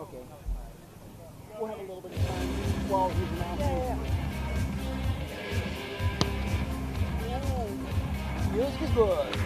Okay. We'll have a little bit of time while he's announcing. Yeah. Music is good.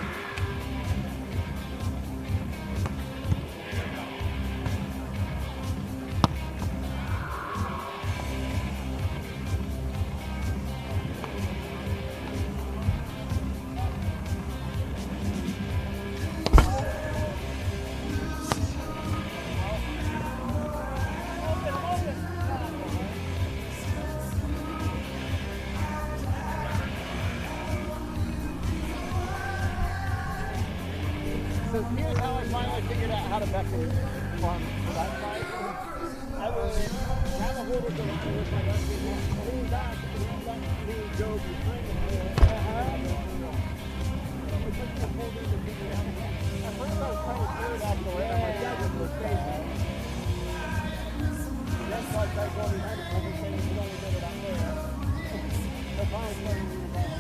So here's how I finally figured out how to beckon farm for that side. I would grab a hold of the line with my left hand, lean back, lean go behind the pole. At first I was trying to do it out the way. I'm like, that was crazy. That's why I tried going behind the pole and saying you only did it out there. So finally started to do that.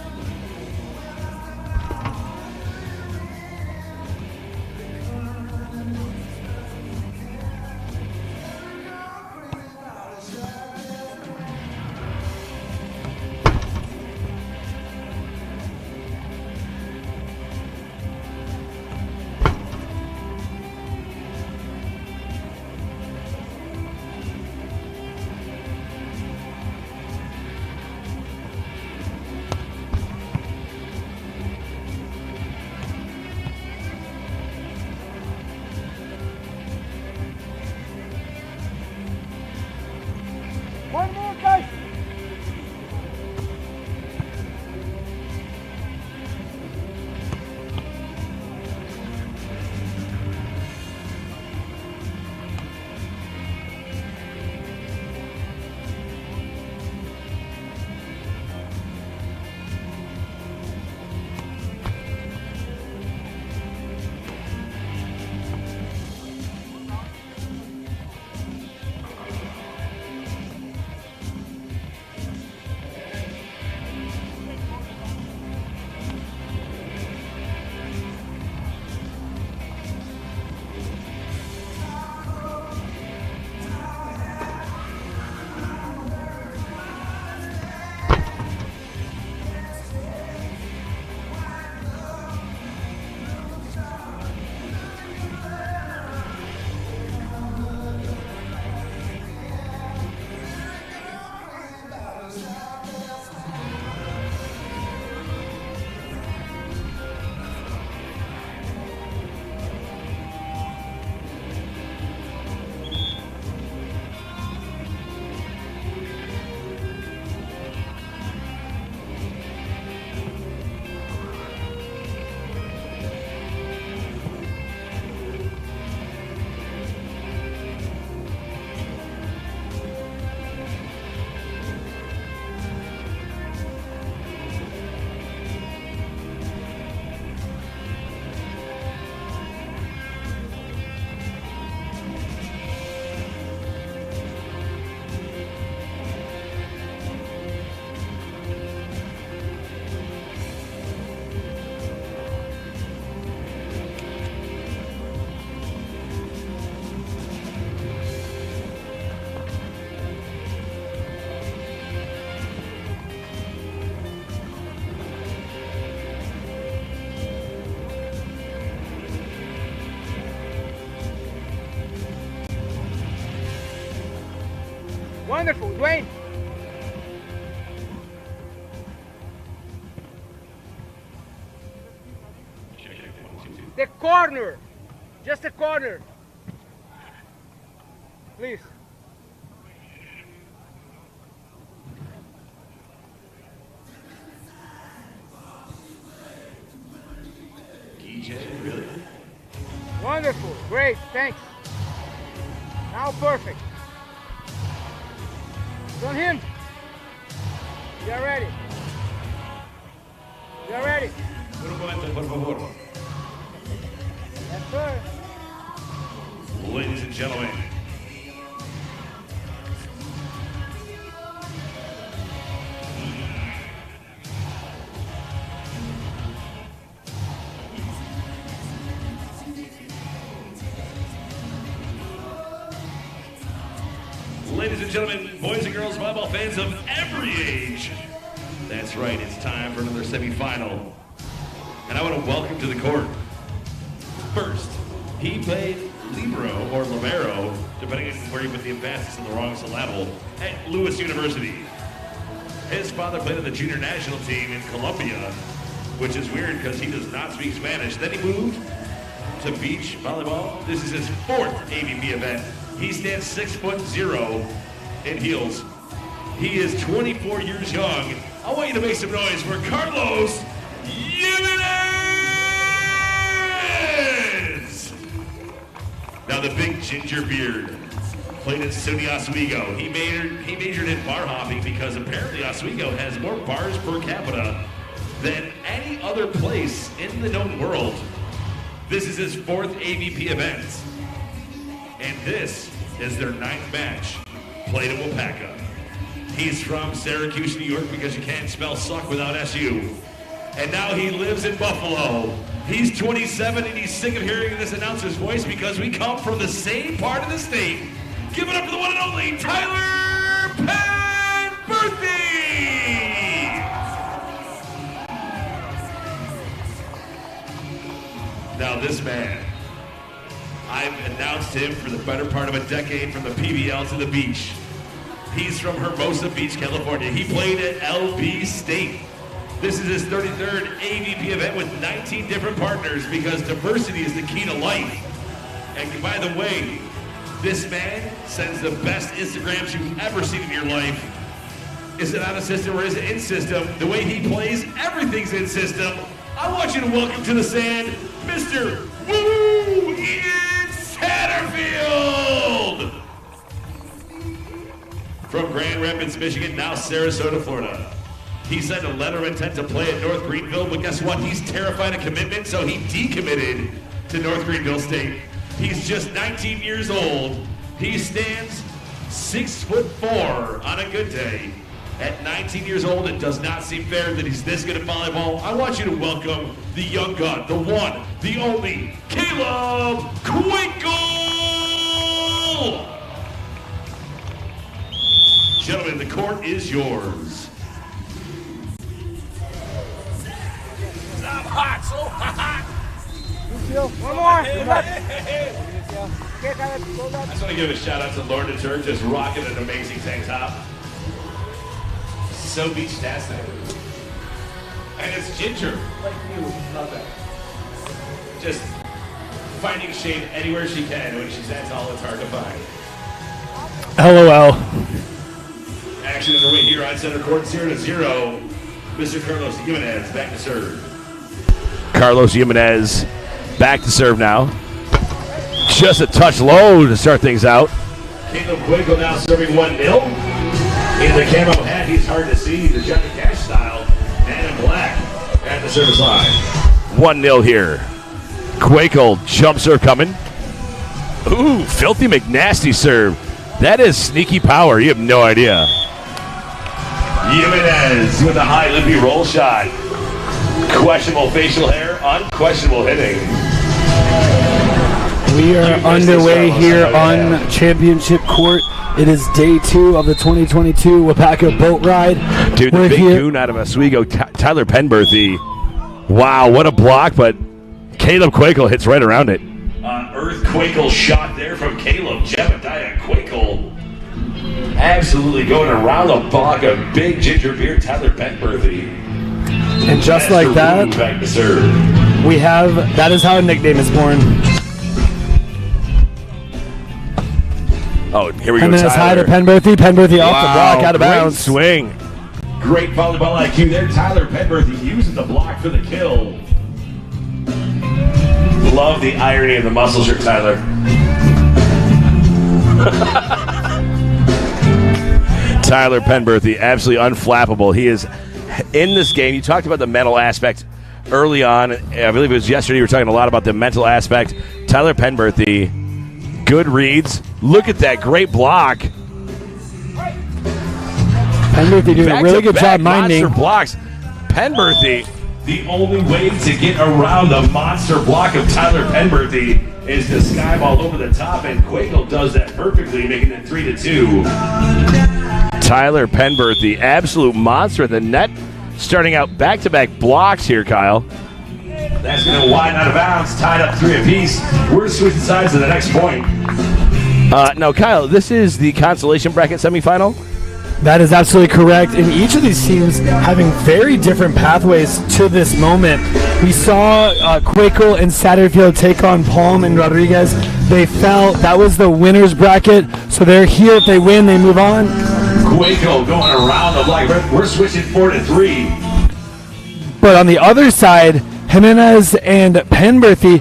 One more, guys. Wonderful, Dwayne. The corner, just the corner, please. Wonderful, great, thanks. Now perfect. It's on him. You're ready. You're ready. Yes, sir. Ladies and gentlemen, Ladies and gentlemen, boys and girls, volleyball fans of every age. That's right, it's time for another semifinal. And I want to welcome to the court. First, he played libero or libero, depending on where you put the emphasis on the wrong syllable, at Lewis University. His father played on the junior national team in Colombia, which is weird because he does not speak Spanish. Then he moved to beach volleyball. This is his 4th AVP event. He stands 6'0" in heels. He is 24 years young. I want you to make some noise for Carlos Jimenez. Now the big ginger beard played at SUNY Oswego. He majored in bar hopping because apparently Oswego has more bars per capita than any other place in the known world. This is his 4th AVP event. And this is their 9th match, played at Waupaca. He's from Syracuse, New York, because you can't spell suck without SU. And now he lives in Buffalo. He's 27 and he's sick of hearing this announcer's voice because we come from the same part of the state. Give it up for the one and only Tyler Penberhy! Now this man, I've announced him for the better part of a decade from the PBL to the beach. He's from Hermosa Beach, California. He played at LB State. This is his 33rd AVP event with 19 different partners because diversity is the key to life. And by the way, this man sends the best Instagrams you've ever seen in your life. Is it out of system or is it in system? The way he plays, everything's in system. I want you to welcome to the sand, Mr. Woo in Satterfield! From Grand Rapids, Michigan, now Sarasota, Florida. He sent a letter of intent to play at North Greenville, but guess what? He's terrified of commitment, so he decommitted to North Greenville State. He's just 19 years old. He stands 6'4" on a good day. At 19 years old, it does not seem fair that he's this good at volleyball. I want you to welcome the young gun, the one, the only, Caleb Kwekel! Gentlemen, the court is yours. I'm hot, so hot! One more! I just want to give a shout out to Lauren DeTurk, just rocking an amazing tank top. So beach-tastic. And it's ginger, like you, love that. Just finding shade anywhere she can when she's that tall, it's hard to find. LOL. Action underway here on center court, 0-0. Mr. Carlos Jimenez back to serve. Carlos Jimenez back to serve now. Just a touch low to start things out. Caleb Kwekel now serving 1-0. In the camo hat, he's hard to see. The Johnny Cash style. Man in black at the service line. 1-0 here. Kwekel jump serve coming. Ooh, filthy McNasty serve. That is sneaky power. You have no idea. Jimenez with a high limpy roll shot. Questionable facial hair, unquestionable hitting. We are underway here on Championship Court. It is day 2 of the 2022 Waupaca boat ride. Dude, the big goon out of Oswego, Tyler Penberhy. Wow, what a block, but Caleb Kwekel hits right around it. Earth Kwekel shot there from Caleb. Jebediah Kwekel absolutely going around the block of big ginger beard Tyler Penberhy. And just like that, back to serve. we have, that is how a nickname is born. Oh, here we go, Jimenez high to Tyler. Penberhy off the block, out of bounds. Swing. Great volleyball IQ there. Tyler Penberhy using the block for the kill. Love the irony of the muscle shirt, Tyler. Tyler Penberhy, absolutely unflappable. He is in this game. You talked about the mental aspect early on. I believe it was yesterday. You were talking a lot about the mental aspect. Tyler Penberhy, good reads. Look at that great block. Penberhy doing a really good job minding. Monster blocks. Penberhy. The only way to get around the monster block of Tyler Penberhy is to skyball over the top, and Kwekel does that perfectly, making it 3-2. Tyler Penberth, the absolute monster at the net, starting out back-to-back blocks here, Kyle. That's going to widen out of bounds, tied up 3 apiece. We're switching sides to the next point. Now, Kyle, this is the consolation bracket semifinal. That is absolutely correct. And each of these teams having very different pathways to this moment. We saw Kwekel and Satterfield take on Palm and Rodriguez. They fell. That was the winner's bracket. So they're here. If they win, they move on. Kwekel going around the block. We're switching 4-3. But on the other side, Jimenez and Penberhy,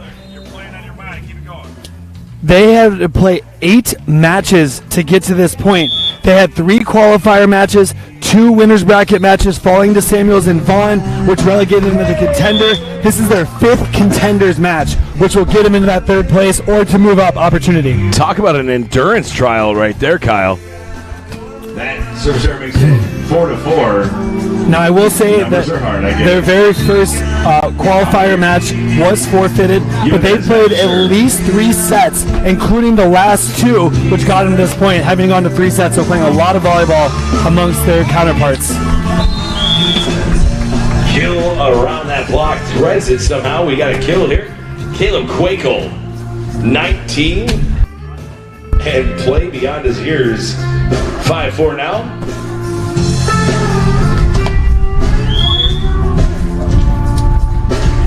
they had to play 8 matches to get to this point. They had 3 qualifier matches, 2 winners bracket matches, falling to Samuels and Vaughn, which relegated them to the contender. This is their 5th contenders match, which will get them into that 3rd place or to move up opportunity. Talk about an endurance trial right there, Kyle. That serves makes it 4-4. Now, I will say Numbers that are hard, I get their it. very first qualifier match was forfeited, but they played at least 3 sets, including the last 2, which got them to this point, having gone to 3 sets, so playing a lot of volleyball amongst their counterparts. Kill around that block, threads it somehow. We got a kill here. Caleb Kwekel, 19, and play beyond his ears. 5-4 now.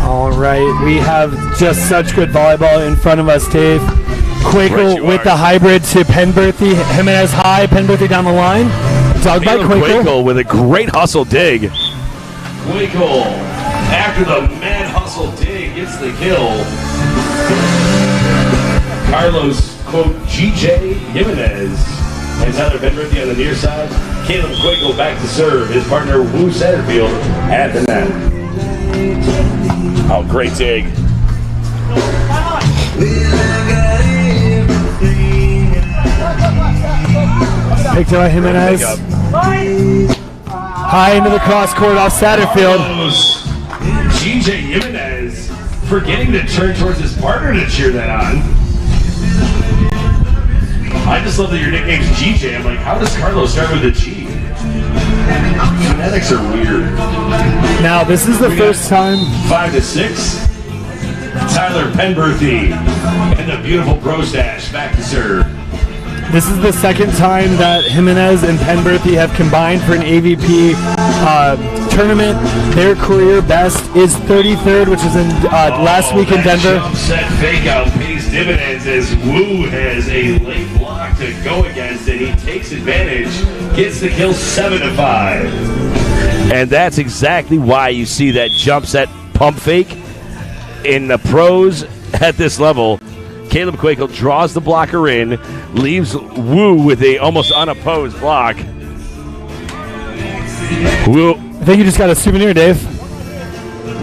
All right, we have just such good volleyball in front of us, Dave. Kwekel with the hybrid to Penberhy. Jimenez high, Penberhy down the line. Dug by Kwekel. With a great hustle dig. Kwekel, after the mad hustle dig, gets the kill. Carlos, quote, GJ Jimenez. And Tyler Penberhy on the near side. Caleb Kwekel back to serve. His partner, Wu Satterfield, at the net. Oh, great dig. Picked up by Jimenez. High into the cross court off Satterfield. GJ Jimenez forgetting to turn towards his partner to cheer that on. I just love that your nickname's GJ. I'm like, how does Carlos start with a G? Phonetics are weird. Now, this is the first time. 5-6. Tyler Penberhy and the beautiful Pro Stash back to serve. This is the second time that Jimenez and Penberhy have combined for an AVP tournament. Their career best is 33rd, which was in last week in Denver. Jump set fake out pays dividends as Wu has a late block to go against, and he takes advantage, gets the kill 7-5. And that's exactly why you see that jump set pump fake in the pros at this level. Caleb Kwekel draws the blocker in, leaves Wu with a almost unopposed block. Wu. I think you just got a souvenir, Dave.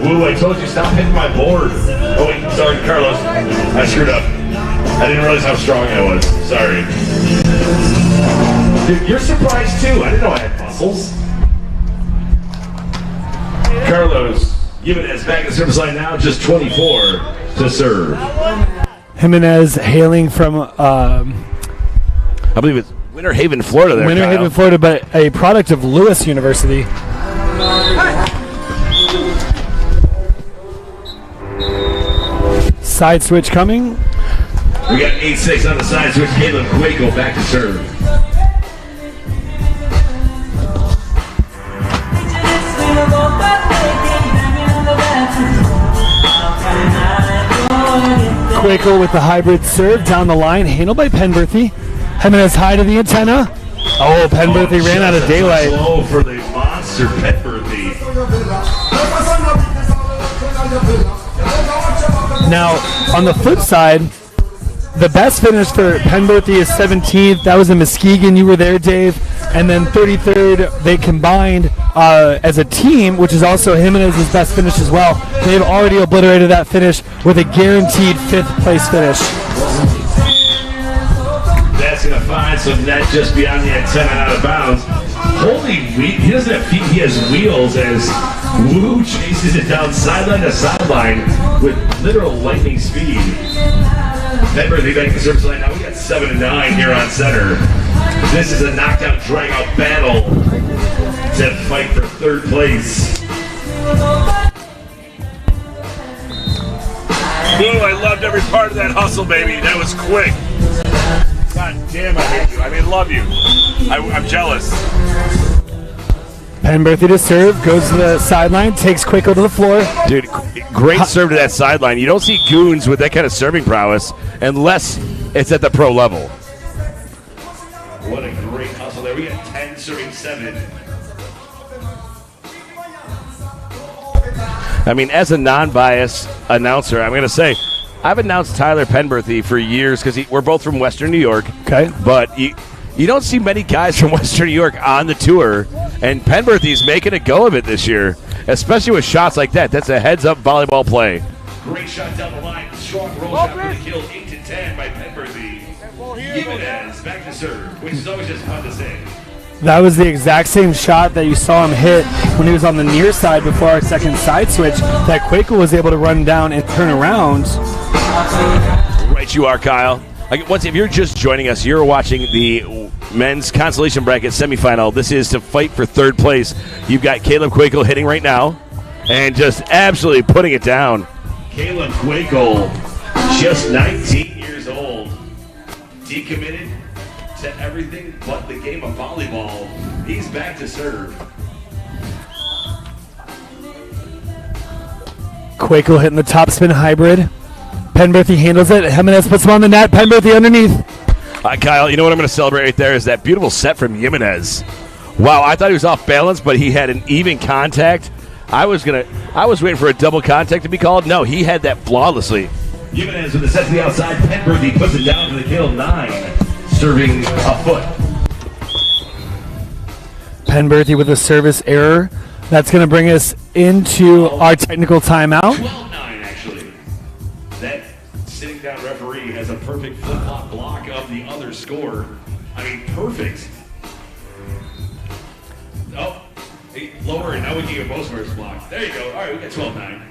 Wu, I told you stop hitting my board. Oh wait, sorry, Carlos. I screwed up. I didn't realize how strong I was. Sorry. Dude, you're surprised too. I didn't know I had muscles. Carlos, Jimenez back in the service line now, just 24 to serve. Jimenez hailing from I believe it's Winter Haven, Florida. There, Winter Kyle. Haven, Florida, but a product of Lewis University. Side switch coming. We got 8-6 on the side switch. Caleb Kwekel back to serve. Kwekel with the hybrid serve down the line, handled by Penberhy. Jimenez high to the antenna. Oh, Penberhy ran out of daylight. Slow for the monster Penberhy. Now, on the flip side, the best finish for Penberhy is 17th. That was in Muskegon. You were there, Dave. And then 33rd, they combined as a team, which is also Jimenez's best finish as well. They've already obliterated that finish with a guaranteed 5th place finish. That's going to find some net just beyond the antenna out of bounds. Holy wheat, he doesn't have feet, he has wheels as Wu chases it down sideline to sideline with literal lightning speed. Penberhy back to the service line. Now we got 7 and 9 here on center. This is a knockdown, drag-out battle to fight for third place. Ooh, I loved every part of that hustle, baby. That was quick. God damn, I hate you. I mean, love you. I'm jealous. Penberhy to serve, goes to the sideline, takes Kwekel to the floor. Dude, great serve to that sideline. You don't see goons with that kind of serving prowess unless it's at the pro level. What a great hustle there. We got 10 serving 7. I mean, as a non-biased announcer, I'm going to say I've announced Tyler Penberhy for years because we're both from Western New York. Okay. But you don't see many guys from Western New York on the tour, and Penberthy's making a go of it this year, especially with shots like that. That's a heads-up volleyball play. Great shot down the line. Strong roll shot for the kill. 8 to 10 by Penberhy. Jimenez back to serve, which is always just fun to say. That was the exact same shot that you saw him hit when he was on the near side before our second side switch that Kwekel was able to run down and turn around. Right you are, Kyle. If you're just joining us, you're watching the men's consolation bracket semifinal. This is to fight for third place. You've got Caleb Kwekel hitting right now and just absolutely putting it down. Caleb Kwekel, just 19 years old, decommitted to everything but the game of volleyball. He's back to serve. Kwekel hitting the top spin hybrid. Penberhy handles it. Jimenez puts him on the net. Penberhy underneath. Kyle, you know what I'm going to celebrate right there is that beautiful set from Jimenez. Wow, I thought he was off balance, but he had an even contact. I was waiting for a double contact to be called. No, he had that flawlessly. Jimenez with the set to the outside. Penberhy puts it down for the kill. 9. Serving a foot. Penberhy with a service error. That's going to bring us into our technical timeout. 12-9, actually. That sitting down referee has a perfect flip-flop block of the other score. I mean, perfect. Oh, lower. Now we can get both of blocked. There you go. All right, we got 12-9.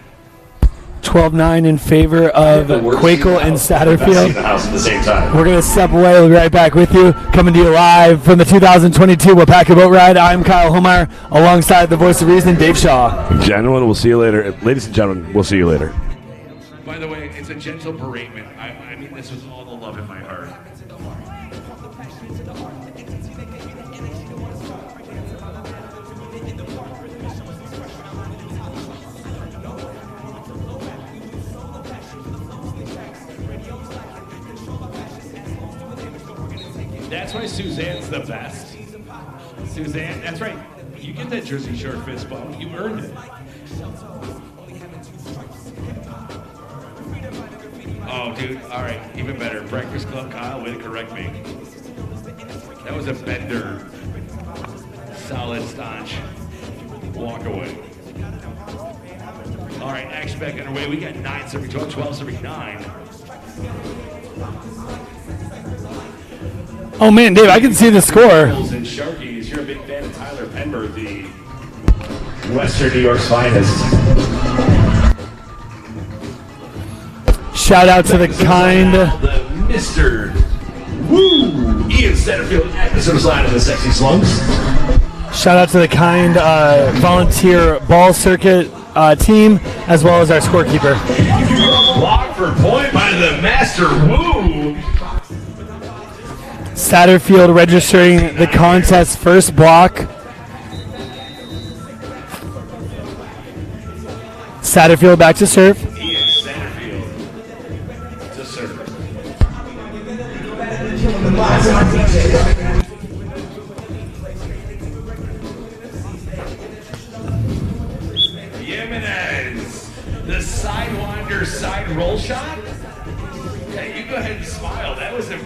12-9 in favor of Kwekel and Satterfield. At the same time. We're going to step away. We'll be right back with you. Coming to you live from the 2022 Waupaca Boat Ride. I'm Kyle Holmeyer, alongside the voice of reason, Dave Shaw. Gentlemen, we'll see you later. Ladies and gentlemen, we'll see you later. By the way, it's a gentle beratement. I mean this with all the love in my heart. That's why Suzanne's the best. Suzanne, that's right. You get that Jersey Shore fist bump. You earned it. Oh, dude. All right. Even better. Breakfast Club Kyle, way to correct me. That was a bender. Solid, staunch walk away. All right. Action back underway. We got 9 serving 12, 12 serving 9. Oh, man, Dave, I can see the score. And Sharkies, you're a big fan of Tyler Penberhy, Western New York's finest. Shout out to the kind. The Mr. Woo! Ian Satterfield at the service line of the Sexy Slums. Shout out to the kind volunteer ball circuit team, as well as our scorekeeper. Block for point by the Master Woo! Satterfield registering the contest's first block. Satterfield back to serve. Ian Satterfield to serve. Jimenez, the sidewinder side roll shot. Hey, you go ahead and smile. That was the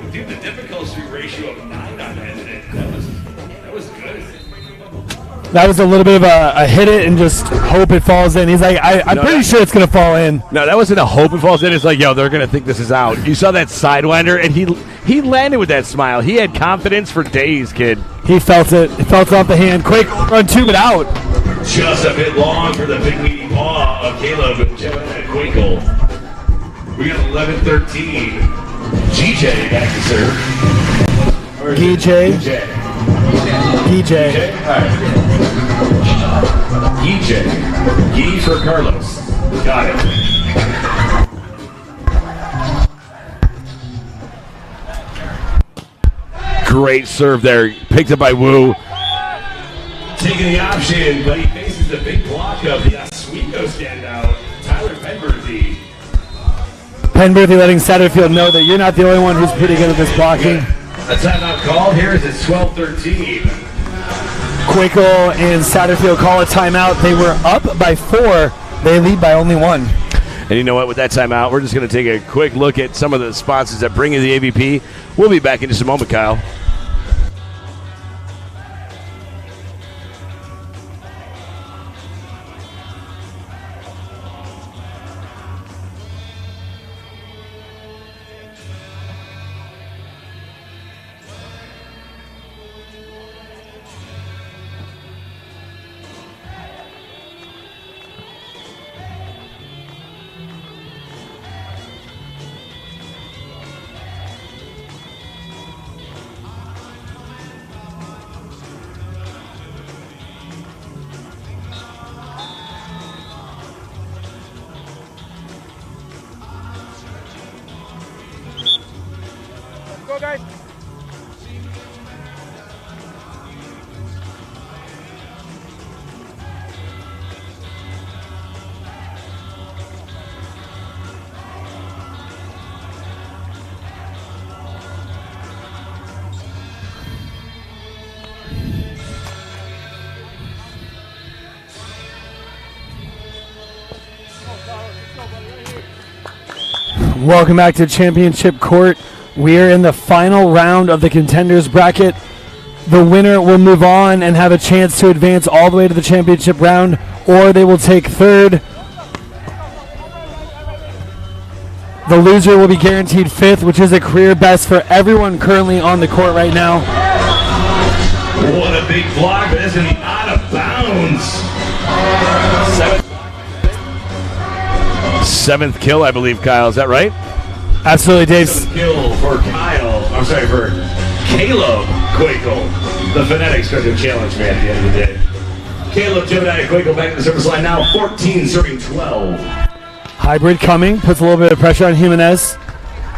difficulty ratio of 9 on that. That was good. That was a little bit of a hit it and just hope it falls in. He's like, I'm pretty sure it's going to fall in. No, that wasn't a hope it falls in. It's like, yo, they're going to think this is out. You saw that sidewinder, and he landed with that smile. He had confidence for days, kid. He felt it. He felt it off the hand. Quick, run tube it out. Just a bit long for the big meaty paw of Caleb Kwekel. We got 11-13. GJ back to serve. GJ. Alright. GJ for Carlos. Got it. Great serve there. Picked up by Wu. Taking the option, but he faces the big block of the Oswego standout, Tyler Penberhy. Penberhy letting Satterfield know that you're not the only one who's pretty good at this blocking. A timeout call here is it's 12-13. Kwekel and Satterfield call a timeout. They were up by 4. They lead by only 1. And you know what? With that timeout, we're just going to take a quick look at some of the sponsors that bring you the AVP. We'll be back in just a moment, Kyle. Go, guys. Welcome back to Championship Court. We are in the final round of the Contenders bracket. The winner will move on and have a chance to advance all the way to the championship round, or they will take third. The loser will be guaranteed 5th, which is a career best for everyone currently on the court right now. What a big block, but that's going to be out of bounds. Seventh kill, I believe, Kyle. Is that right? Absolutely, Dave. Kill for for Caleb Kwekel, the Phonetic Special Challenge man at the end of the day. Caleb Jimenez Kwekel back to the service line now, 14 serving 12. Hybrid coming, puts a little bit of pressure on Jimenez.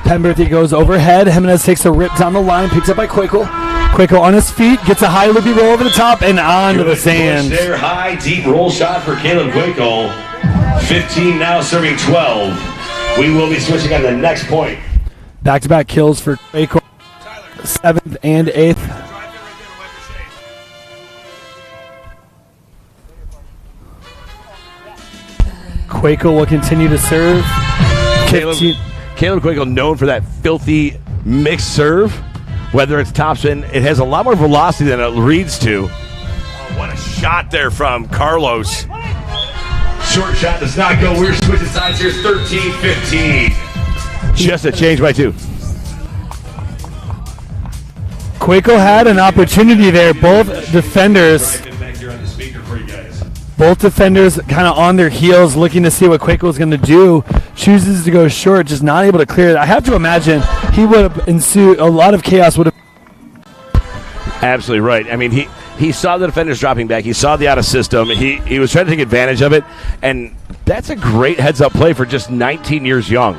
Penberhy goes overhead. Jimenez takes a rip down the line, picks up by Kwekel. Kwekel on his feet, gets a high loopy roll over the top and onto the sand. There, high, deep roll shot for Caleb Kwekel. 15 now serving 12. We will be switching on the next point. Back-to-back kills for Kwekel, 7th and 8th. Kwekel will continue to serve. Caleb Kwekel known for that filthy mixed serve. Whether it's topspin, it has a lot more velocity than it reads to. Oh, what a shot there from Carlos. Short shot does not go. We're switching sides here. 13-15. Just a change by 2. Kwekel had an opportunity there. Both defenders kind of on their heels, looking to see what Kwekel is going to do. Chooses to go short, just not able to clear it. I have to imagine he would have ensued a lot of chaos. Would have. Absolutely right. I mean, he saw the defenders dropping back. He saw the out of system. He was trying to take advantage of it, and that's a great heads-up play for just 19 years young.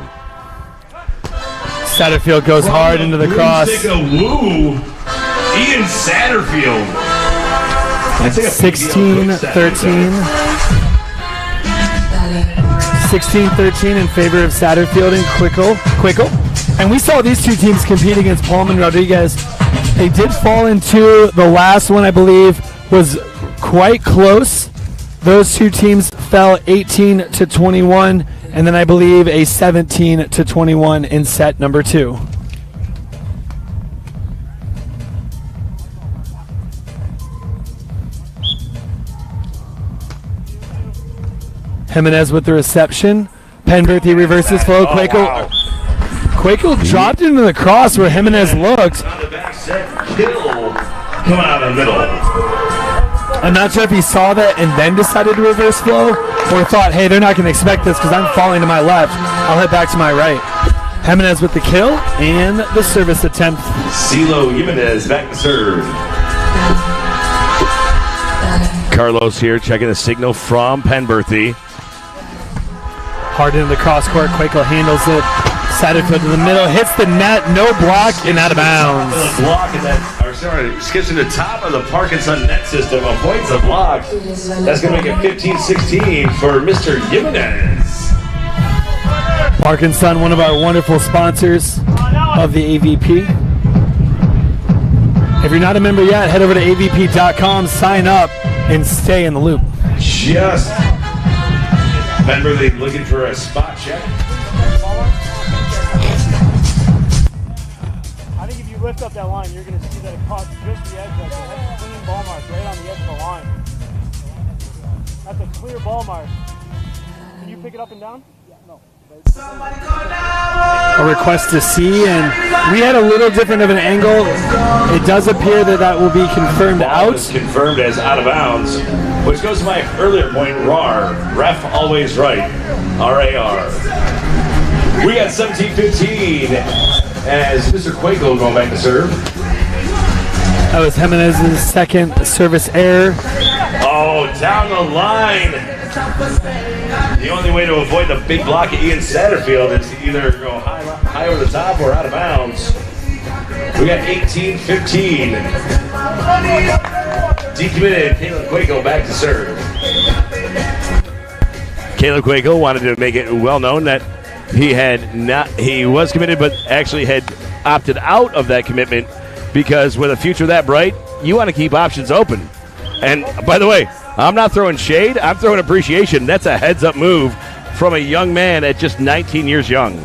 Satterfield goes hard into the cross. Woo. Ian Satterfield. 16-13. 16-13 in favor of Satterfield and Kwekel. And we saw these two teams compete against Palm and Rodriguez. They did fall into the last one, I believe, was quite close. Those two teams fell 18-21, and then I believe a 17-21 in set number 2. Jimenez with the reception. Penberhy reverses flow. Kwekel dropped into the cross where Jimenez looked. Come out of the middle. I'm not sure if he saw that and then decided to reverse flow, or thought, hey, they're not going to expect this because I'm falling to my left. I'll head back to my right. Jimenez with the kill and the service attempt. CeeLo Jimenez back to serve. Carlos here checking the signal from Penberhy. Hard into the cross court. Kwekel handles it. Satterfield to the middle. Hits the net. No block and out of bounds. Block and that, or sorry, skips to the top of the Parkinson net system. Avoids the block. That's going to make it 15-16 for Mr. Jimenez. Parkinson, one of our wonderful sponsors of the AVP. If you're not a member yet, head over to avp.com, sign up, and stay in the loop. Just Penberhy looking for a spot check. I think if you lift up that line, you're going to see that it caught just the edge right there. That's a clean ball mark right on the edge of the line. That's a clear ball mark. Can you pick it up and down? Yeah, no. A request to see, and we had a little different of an angle. It does appear that that will be confirmed out. It's confirmed as out of bounds, which goes to my earlier point, RAR. Ref always right. RAR. We got 17-15 as Mr. Kwekel going back to serve. That was Jimenez's second service error. Oh, down the line. The only way to avoid the big block of Ian Satterfield is to either go high over the top or out of bounds. We got 18-15. Decommitted Caleb Kwekel back to serve. Caleb Kwekel wanted to make it well known that he was committed, but actually had opted out of that commitment because with a future that bright, you want to keep options open. And by the way, I'm not throwing shade, I'm throwing appreciation. That's a heads-up move from a young man at just 19 years young.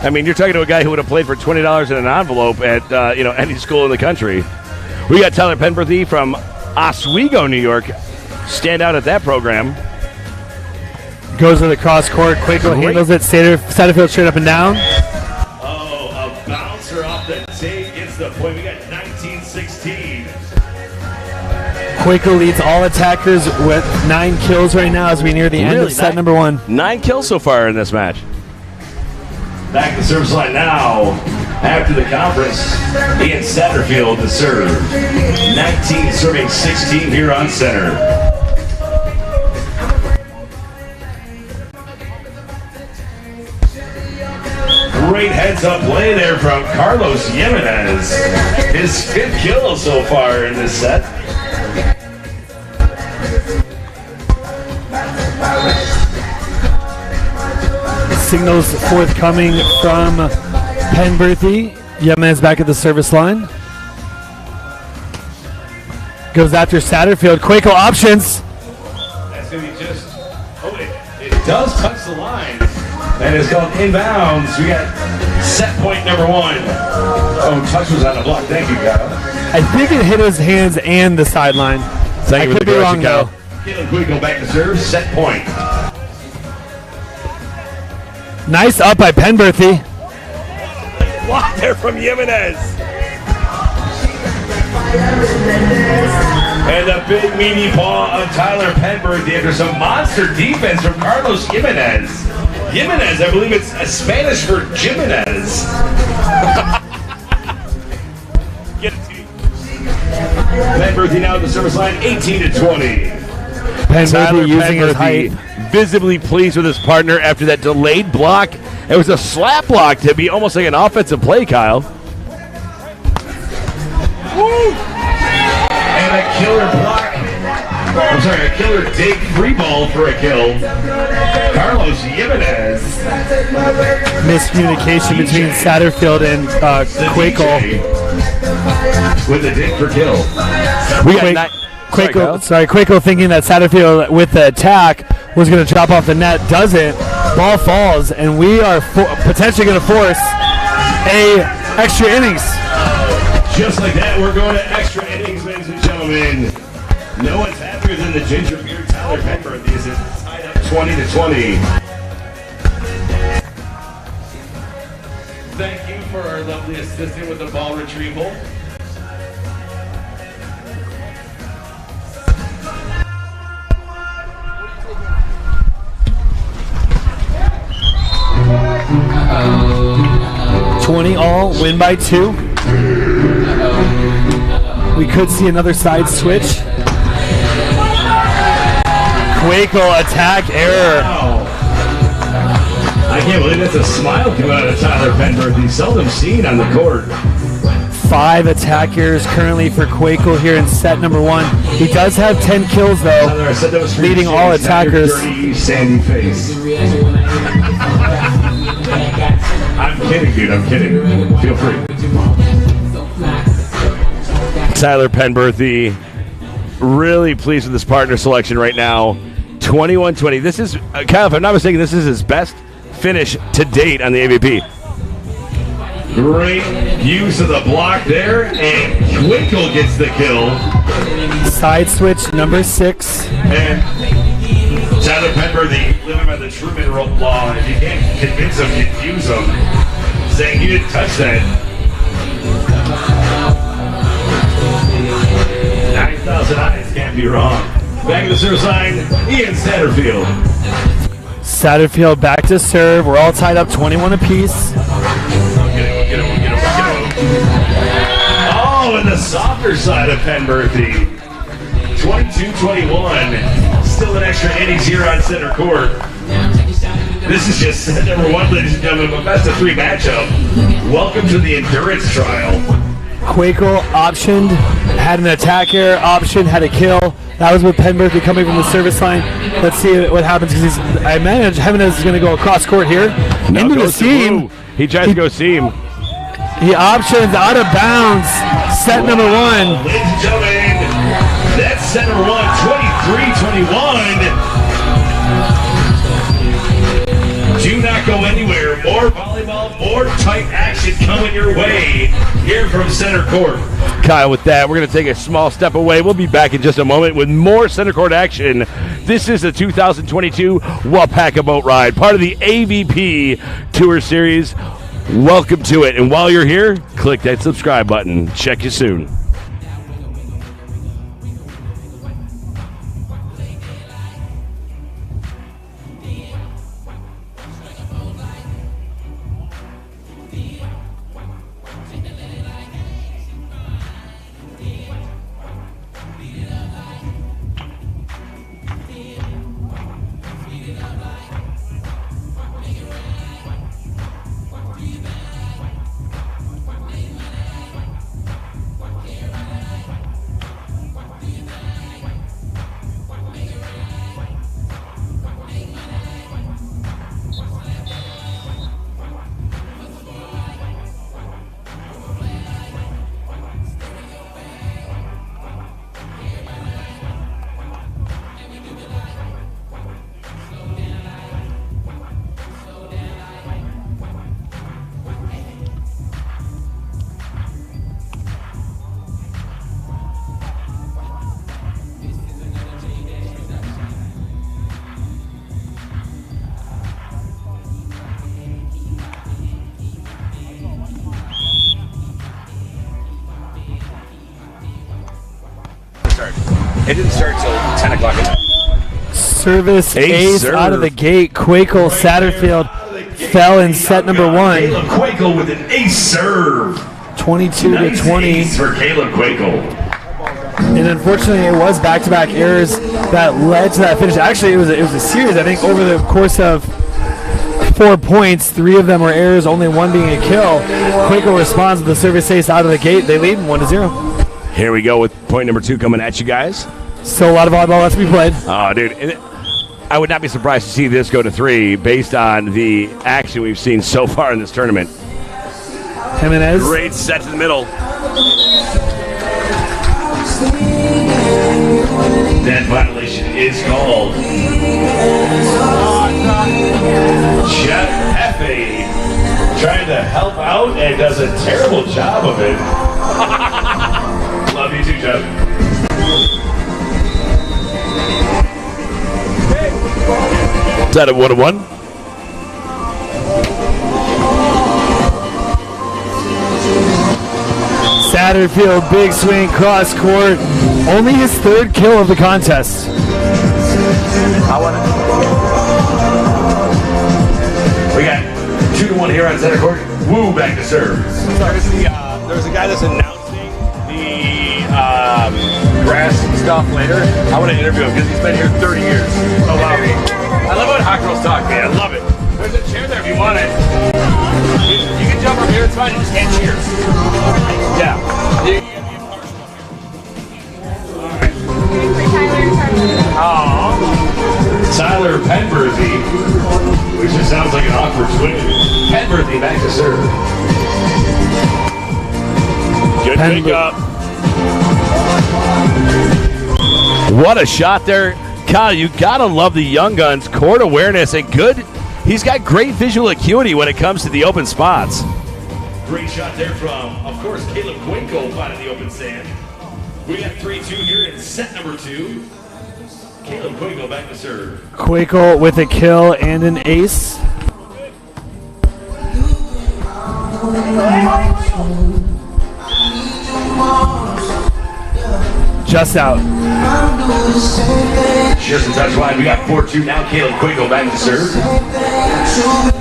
I mean, you're talking to a guy who would have played for $20 in an envelope at any school in the country. We got Tyler Penberhy from Oswego, New York, stand out at that program. Goes to the cross court. Kwekel handles it. Satterfield straight up and down. Oh, a bouncer off the tape gets the point. We got 19-16. Kwekel leads all attackers with 9 kills right now as we near the end of set number 1. 9 kills so far in this match. Back to the service line now. After the conference, Ian Satterfield to serve. 19 serving 16 here on center. Great heads-up play there from Carlos Jimenez. His 5th kill so far in this set. Signals forthcoming from Penberhy. Jimenez back at the service line. Goes after Satterfield. Kwekel options. That's going to be just... Oh, it does touch the line. And it's gone inbounds. We got set point number 1. Oh, touch was on the block. Thank you, Kyle. I think it hit his hands and the sideline. Thank you for the correction, Kyle. Caleb Kwekel back to serve. Set point. Nice up by Penberhy. Block there from Jimenez. And the big meaty paw of Tyler Penberhy after some monster defense from Carlos Jimenez. Jimenez, I believe it's a Spanish for Jimenez. Get it to you. Penberhy now at the service line, 18-20. Penberhy using his height. Visibly pleased with his partner after that delayed block. It was a slap block to be almost like an offensive play, Kyle. Woo! And a killer block. I'm sorry, a killer dig free ball for a kill. Carlos Jimenez. Miscommunication between Satterfield and Kwekel. With the dig for kill. We got Kwekel thinking that Satterfield with the attack was going to drop off the net. Doesn't. Ball falls, and we are potentially going to force a extra innings. Just like that, we're going to extra innings, ladies and gentlemen. No one's happier than the ginger beard Tyler Penberhy. Is it tied up 20-20? Thank you for our lovely assistant with the ball retrieval. 20 all, win by 2. We could see another side switch. Kwekel attack error. Wow. I can't believe that's a smile coming out of Tyler Penberthy. Seldom seen on the court. 5 attack errors currently for Kwekel here in set number 1. He does have 10 kills though, Tyler, I said that was for leading you, all James, not your attackers. dirty, sandy face. I'm kidding, dude. I'm kidding. Feel free. Tyler Penberthy, really pleased with his partner selection right now. 21-20. This is, Kyle, if I'm not mistaken, this is his best finish to date on the AVP. Great use of the block there, and Kwekel gets the kill. Side switch number 6. And Tyler Penberthy living by the Truman law. If you can't convince him, confuse him, saying you didn't touch that. 9,000 eyes can't be wrong. Back in the serve line, Ian Satterfield. Satterfield back to serve. We're all tied up 21 apiece. Get him. Oh, and the softer side of Penberthy. 22-21. Still an extra innings here on center court. This is just set number 1, ladies and gentlemen, a best of 3 matchup. Welcome to the endurance trial. Kwekel optioned, had an attack error, option, had a kill. That was with Penberthy coming from the service line. Let's see what happens because I imagine Jimenez is going to go across court here. Into the seam. He tries to go seam. He options out of bounds. Set number 1. Ladies and gentlemen, that's set number 1, 23-21. Do not go anywhere. More volleyball, more tight action coming your way here from center court. Kyle, with that, we're going to take a small step away. We'll be back in just a moment with more center court action. This is the 2022 Waupaca Boat Ride, part of the AVP Tour Series. Welcome to it. And while you're here, click that subscribe button. Check you soon. It didn't start till 10 o'clock at night. Service ace serve. out of the gate. Kwekel, Satterfield fell in set number 1. Caleb Kwekel with an ace serve. 22-20. Ace for Caleb Kwekel. And unfortunately, it was back-to-back errors that led to that finish. Actually, it was a series. I think over the course of 4 points, 3 of them were errors, only 1 being a kill. Kwekel responds with the service ace out of the gate. They lead 1-0. Here we go with point number 2 coming at you guys. Still a lot of volleyball left to be played. Oh, dude. I would not be surprised to see this go to 3 based on the action we've seen so far in this tournament. Jimenez. Great set to the middle. That violation is called. Jeff Hefe trying to help out and does a terrible job of it. Love you too, Jeff. Is that a 1-1? Satterfield, big swing, cross court. Only his 3rd kill of the contest. We got 2-1 here on center court. Wu back to serve. There's a guy that's announcing the grass stuff later. I want to interview him because he's been here 30 years. Oh, wow. I love when hot girls talk, man. I love it. There's a chair there if you want it. You can jump over here. It's fine. You just can't cheer. Yeah. Tyler Penberhy, which just sounds like an awkward twin. Penberhy back to serve. Good pick up. What a shot there. Kyle, you gotta love the young guns, court awareness, and good. He's got great visual acuity when it comes to the open spots. Great shot there from, of course, Kwekel finding the open sand. We got 3-2 here in set number 2. Kwekel back to serve. Kwekel with a kill and an ace. Just out. Just a touch wide. We got 4-2 now. Kwekel back to serve.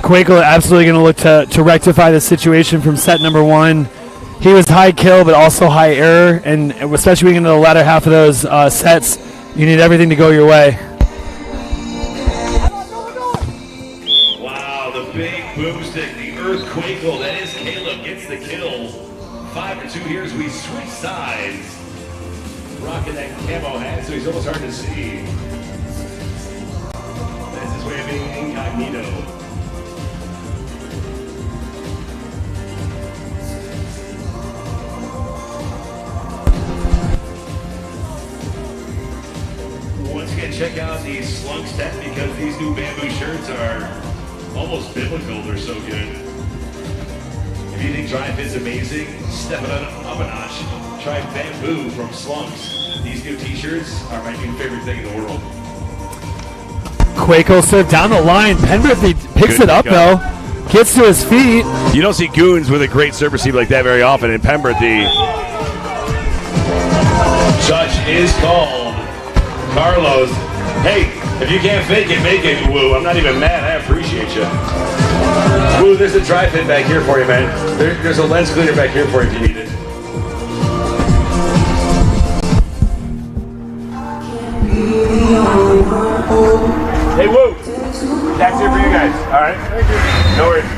Kwekel absolutely going to look to rectify the situation from set number 1. He was high kill, but also high error, and especially when you get into the latter half of those sets, you need everything to go your way. Wow, the big boomstick, the Kwekel. That is Caleb gets the kill. 5-2 here as we switch sides. Rocking that camo hat, so he's almost hard to see. That's his way of being incognito. Once again, check out these slung stats because these new bamboo shirts are almost biblical. They're so good. If you think dry fit's amazing, step it up a notch. Try bamboo from Slunks. These new t-shirts are my new favorite thing in the world. Kwekel served down the line. Penberhy picks it up, though. Gets to his feet. You don't see goons with a great serve receive like that very often, and Penberhy. Touch is called. Carlos, hey, if you can't fake it, make it, Woo. I'm not even mad. I appreciate you. Woo, there's a dry fit back here for you, man. There's a lens cleaner back here for you if you need it. Hey, Woo. That's it for you guys. All right? Thank you. No worries.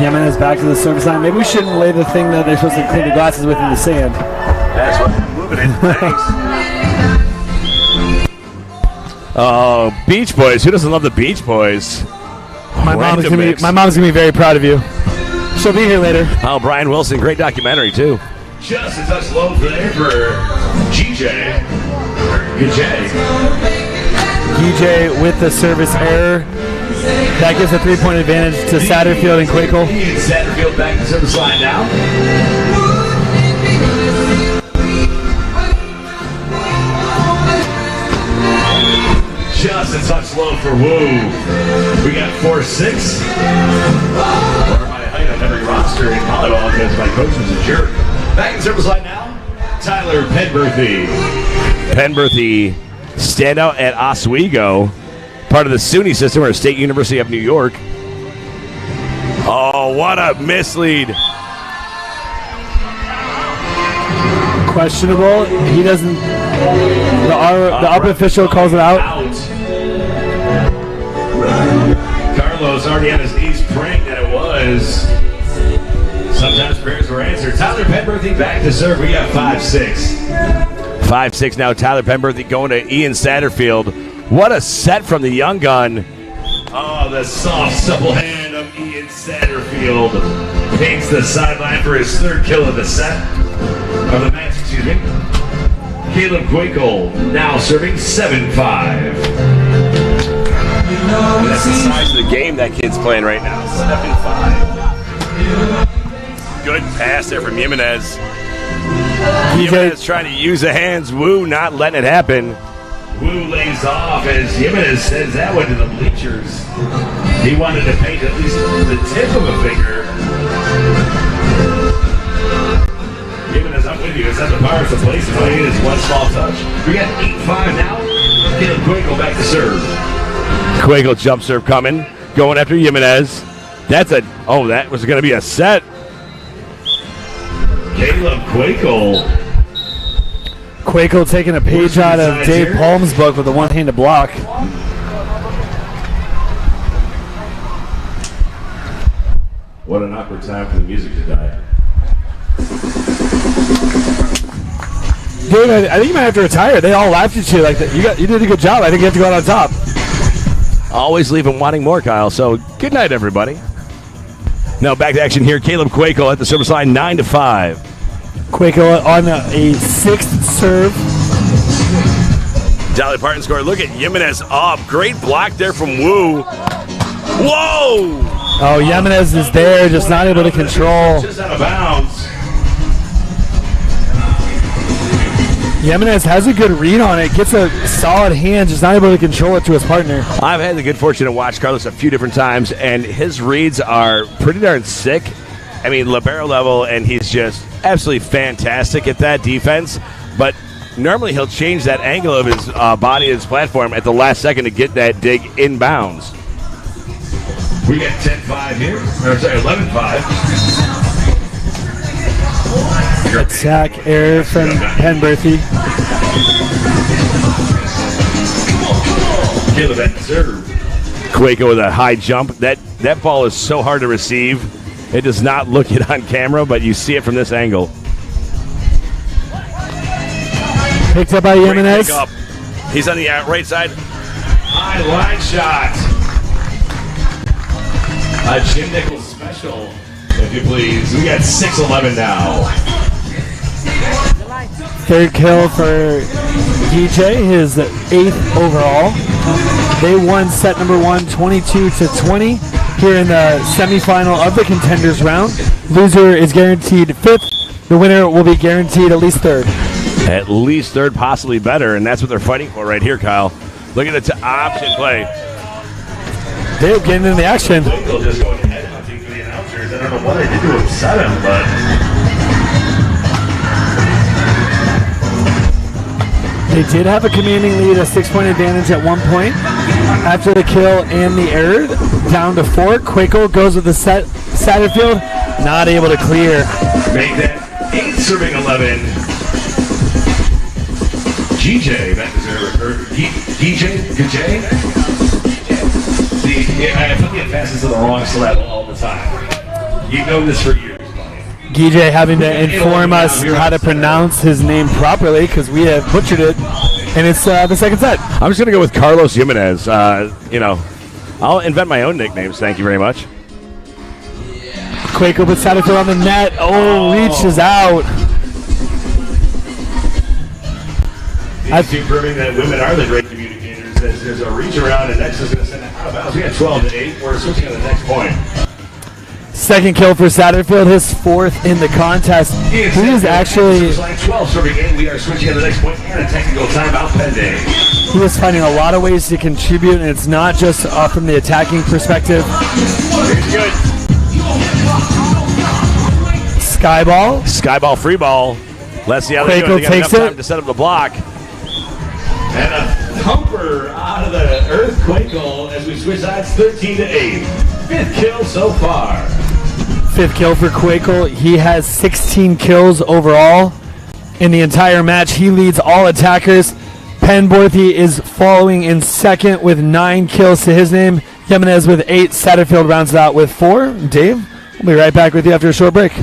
Jimenez back to the service line. Maybe we shouldn't lay the thing that they're supposed to clean the glasses with in the sand. That's what I'm moving it. Thanks. Oh, Beach Boys. Who doesn't love the Beach Boys? My mom's gonna be very proud of you. She'll be here later. Oh, Brian Wilson. Great documentary, too. Just a touch low for there for GJ. DJ with the service error. That gives a 3-point advantage to Satterfield and Kwekel. Satterfield back to the service line now. Just a touch low for Wu. We got 4-6. Or my height on every roster in volleyball because my coach was a jerk. Back in service line now, Tyler Penberhy. Penberhy, standout at Oswego, part of the SUNY system or State University of New York. Oh, what a mislead. Questionable. He doesn't. The up official calls it out. Carlos already on his knees praying that it was. Sometimes prayers were answered. Tyler Penberhy back to serve. We got 5-6. 5-6 now. Tyler Penberhy going to Ian Satterfield. What a set from the young gun. Oh, the soft, supple hand of Ian Satterfield paints the sideline for his third kill of the set. Of the match, excuse me. Kwekel now serving 7-5. That's the size of the game that kid's playing right now. 7-5. Good pass there from Jimenez. Jimenez trying to use the hands. Wu not letting it happen. Wu lays off as Jimenez sends that one to the bleachers. He wanted to paint at least the tip of a finger. Jimenez, I'm with you. It's at the Pirates of place. All you need is one small touch. We got 8-5 now. Kwekel back to serve. Kwekel jump serve coming. going after Jimenez. That was going to be a set. Caleb Kwekel. Kwekel taking a page out of Dave Palm's book with a one-handed block. What an awkward time for the music to die. Dave, I think you might have to retire. They all laughed at you like that. You did a good job. I think you have to go out on top. Always leave them wanting more, Kyle. So good night, everybody. Now back to action here. Caleb Kwekel at the service line, 9-5. Kwekel on a sixth serve. Dolly Parton score. Look at Jimenez up. Great block there from Wu. Whoa! Oh, Jimenez is there, just not able to control. Just out of bounds. Jimenez has a good read on it, gets a solid hand, just not able to control it to his partner. I've had the good fortune to watch Carlos a few different times, and his reads are pretty darn sick. I mean, libero level, and he's just absolutely fantastic at that defense. But normally he'll change that angle of his body, his platform, at the last second to get that dig inbounds. We got 10-5 here. Or sorry, 11-5. Attack error from Penberhy. Caleb at serve. Kwekel with a high jump. That ball is so hard to receive. It does not look it on camera, but you see it from this angle. Picked up by Jimenez. He's on the right side. High line shot. A Jim Nichols special, if you please. We got 6-11 now. Third kill for DJ, his 8th overall. They won set number 1, 22-20 here in the semifinal of the Contenders round. Loser is guaranteed 5th. The winner will be guaranteed at least 3rd. At least 3rd, possibly better, and that's what they're fighting for right here, Kyle. Look at the option play. Dave getting in the action. Kwekel just going headhunting for the announcers. I don't know what they did to upset him, but... They did have a commanding lead, a 6-point advantage at one point. After the kill and the error, down to 4. Kwekel goes with the set. Satterfield not able to clear. Make that 8 serving 11. GJ, that is DJ? I put the emphasis on the wrong syllable all the time. You've known this for years. Gijay having to inform us how to pronounce his name properly because we have butchered it, and it's the second set. I'm just going to go with Carlos Jimenez. I'll invent my own nicknames. Thank you very much. Kwekel with Satterfield on the net. Oh, reaches out. It's confirming that women are the great communicators. There's a reach around, and next is going to send it out of bounds. We got 12-8. We're switching to the next point. Second kill for Satterfield, his 4th in the contest. He is actually... 12 serving 8. We are switching to the next point and a technical timeout pending. He is finding a lot of ways to contribute, and it's not just from the attacking perspective. Here's good. Skyball. Skyball, free ball. Let's see how they do. Kwekel They got takes enough time it. to set up the block. And a thumper out of the earth, Kwekel, as we switch sides 13-8. 5th kill so far. 5th kill for Kwekel. He has 16 kills overall in the entire match. He leads all attackers. Penberhy is following in second with 9 kills to his name. Jimenez with 8. Satterfield rounds it out with 4. Dave, we'll be right back with you after a short break.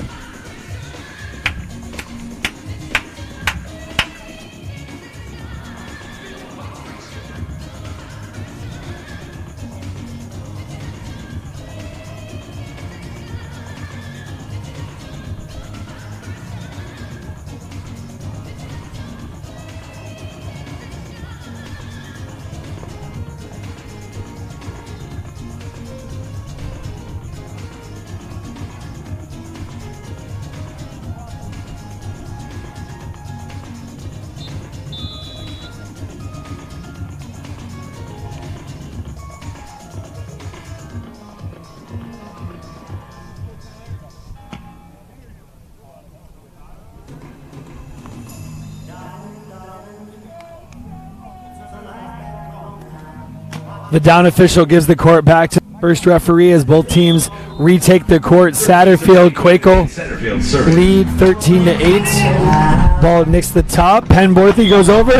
The down official gives the court back to first referee as both teams retake the court. Satterfield, Kwekel Satterfield serving. lead 13-8. Ball nicks the top. Penberhy goes over.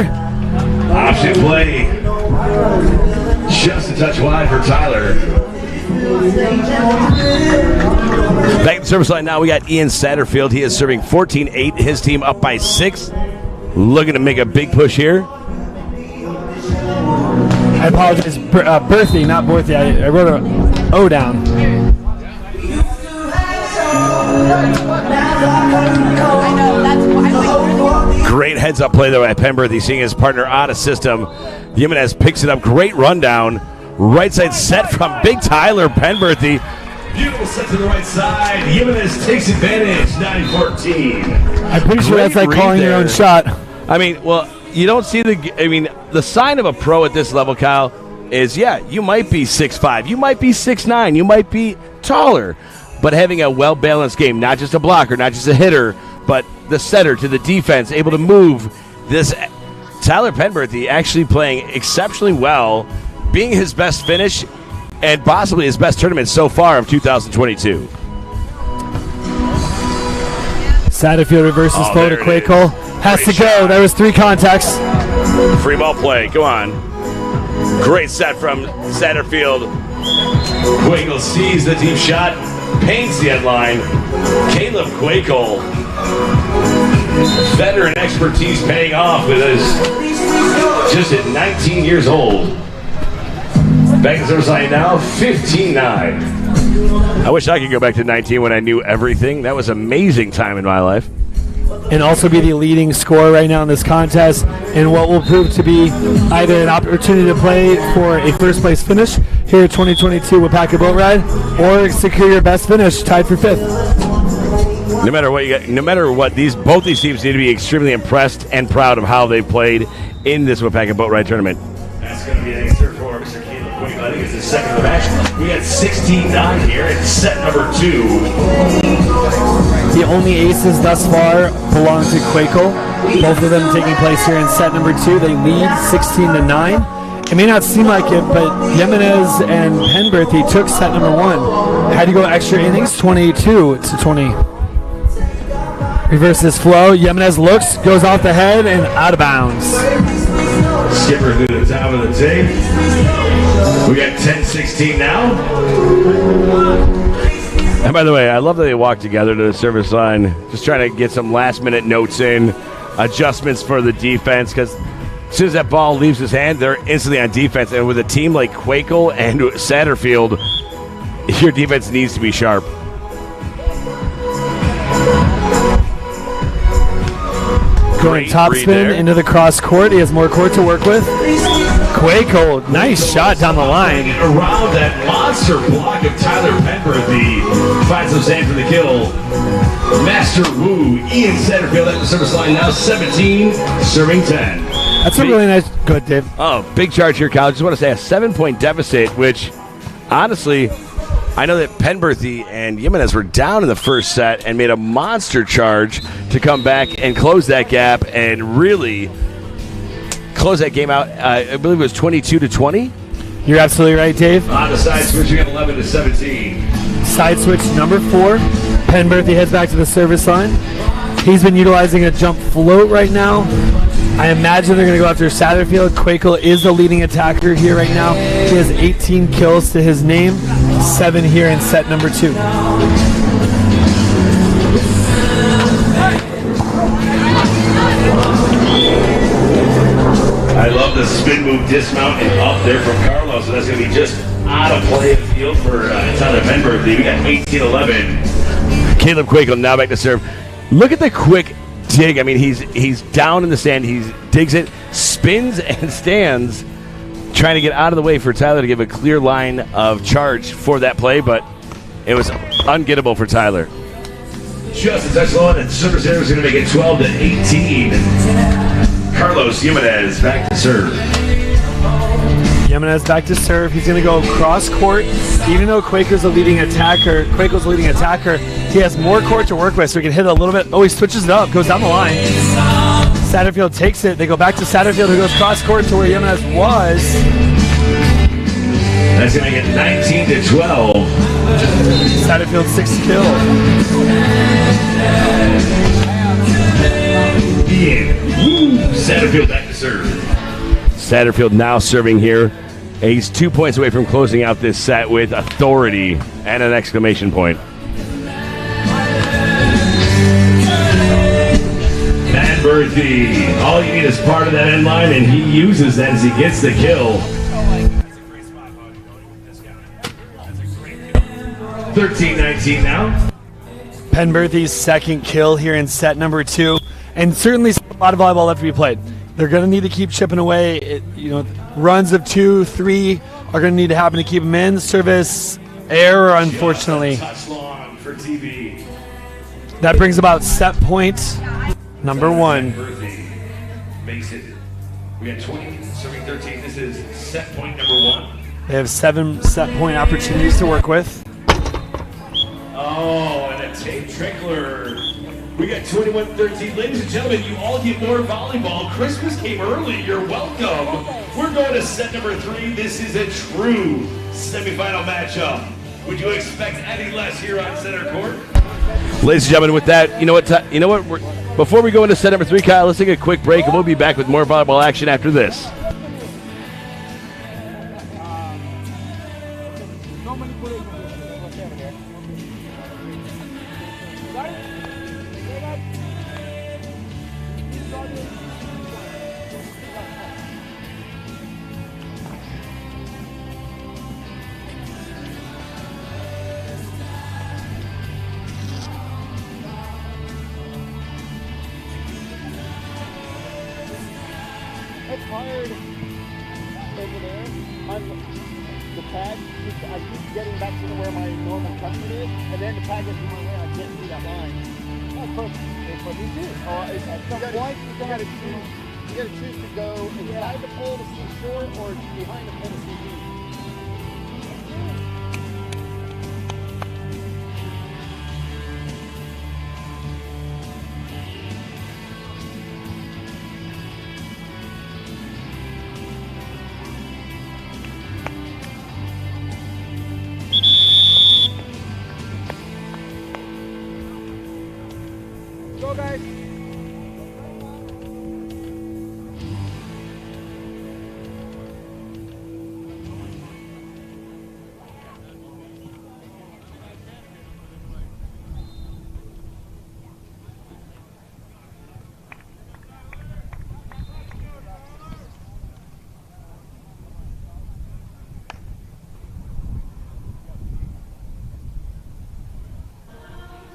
Option play. Just a touch wide for Tyler. Back to the service line now. We got Ian Satterfield. He is serving 14-8. His team up by 6. Looking to make a big push here. I apologize, Berthy, not Borthy. I wrote an O down. Great heads-up play, though, at Penberhy, seeing his partner out of system. Jimenez picks it up. Great rundown. Right side set from Big Tyler Penberhy. Beautiful set to the right side. Jimenez takes advantage. 9-14. I'm pretty sure that's like Great calling read your own there. shot. I mean, well, you don't see the sign of a pro at this level, Kyle, is, yeah, you might be 6'5", you might be 6'9", you might be taller, but having a well-balanced game, not just a blocker, not just a hitter, but the setter to the defense, able to move this. Tyler Penberhy actually playing exceptionally well, being his best finish and possibly his best tournament so far of 2022. Satterfield reverses flow to there it Kwekel. is. Has Great to go. shot. There was 3 contacts. Free ball play, go on. Great set from Satterfield. Kwekel sees the deep shot, paints the headline. Caleb Kwekel, veteran expertise paying off with his just at 19 years old. Back to service line now, 15-9. I wish I could go back to 19 when I knew everything. That was amazing time in my life. And also be the leading scorer right now in this contest in what will prove to be either an opportunity to play for a first place finish here at 2022 Waupaca Boat Ride, or secure your best finish tied for 5th. No matter what you got, no matter what, both these teams need to be extremely impressed and proud of how they played in this Waupaca Boat Ride tournament. That's going to be an answer for Mr. Caleb Kwekel. I think it's his second of the match. We had 16-9 here in set number 2. The only aces thus far belong to Kwekel. Both of them taking place here in set number 2. They lead 16-9. It may not seem like it, but Jimenez and Penberhy took set number 1. Had to go extra innings, 22-20. Reverses flow. Jimenez looks, goes off the head, and out of bounds. Skipper through the top of the tape. We got 10-16 now. And by the way, I love that they walk together to the service line, just trying to get some last-minute notes in, adjustments for the defense, because as soon as that ball leaves his hand, they're instantly on defense. And with a team like Kwekel and Satterfield, your defense needs to be sharp. Going Great top read spin there. into the cross court. He has more court to work with. Kwekel, nice shot down the line. Around that monster block of Tyler Penberhy. Finds some sand for the kill. Master Wu, Ian Satterfield at the service line now, 17, serving 10. That's a really nice. Go ahead, Dave. Oh, big charge here, Kyle. I just want to say a 7-point deficit, which, honestly, I know that Penberhy and Jimenez were down in the first set and made a monster charge to come back and close that gap and really close that game out. I believe it was 22-20. You're absolutely right, Dave. On the side, switching at 11-17. Side switch number 4. Penberhy heads back to the service line. He's been utilizing a jump float right now. I imagine they're going to go after Satterfield. Kwekel is the leading attacker here right now. He has 18 kills to his name, 7 here in set number 2. I love the spin move dismount and up there from Carlos. So that's going to be just out of play of the field for Tyler Penberhy. We got 18-11. Caleb Kwekel now back to serve. Look at the quick dig. I mean, he's down in the sand. He digs it, spins, and stands, trying to get out of the way for Tyler to give a clear line of charge for that play, but it was ungettable for Tyler. Just a touch low, and service error is going to make it 12-18. Carlos Jimenez back to serve. Jimenez back to serve. He's going to go cross court. Even though Kwekel's the leading attacker, he has more court to work with, so he can hit it a little bit. Oh, he switches it up, goes down the line. Satterfield takes it. They go back to Satterfield, who goes cross court to where Jimenez was. That's going to get 19 to 12. Satterfield 6 kill. Satterfield back to serve. Satterfield now serving here. And he's 2 points away from closing out this set with authority and an exclamation point. Penberhy. All you need is part of that end line, and he uses that as he gets the kill. 13-19 now. Penberthy's second kill here in set number 2, and certainly a lot of volleyball left to be played. They're going to need to keep chipping away. Runs of 2, 3 are going to need to happen to keep them in. Service error, unfortunately. Touch long for TV. That brings about set point number 1. Penberhy makes it. We had 20, serving 13. This is set point number 1. They have 7 set point opportunities to work with. Oh, and a tape trickler. We got 21-13. Ladies and gentlemen, you all get more volleyball. Christmas came early. You're welcome. We're going to set number 3. This is a true semifinal matchup. Would you expect any less here on center court? Ladies and gentlemen, with that, you know what? Before we go into set number 3, Kyle, let's take a quick break, and we'll be back with more volleyball action after this. It's hard over there on the pad. I keep getting back to where my normal custom is, and then the pad gets in my way. I can't see that line. For me too. At some point, you gotta choose to go inside the pole to see short or behind the pole to see deep. Go, guys.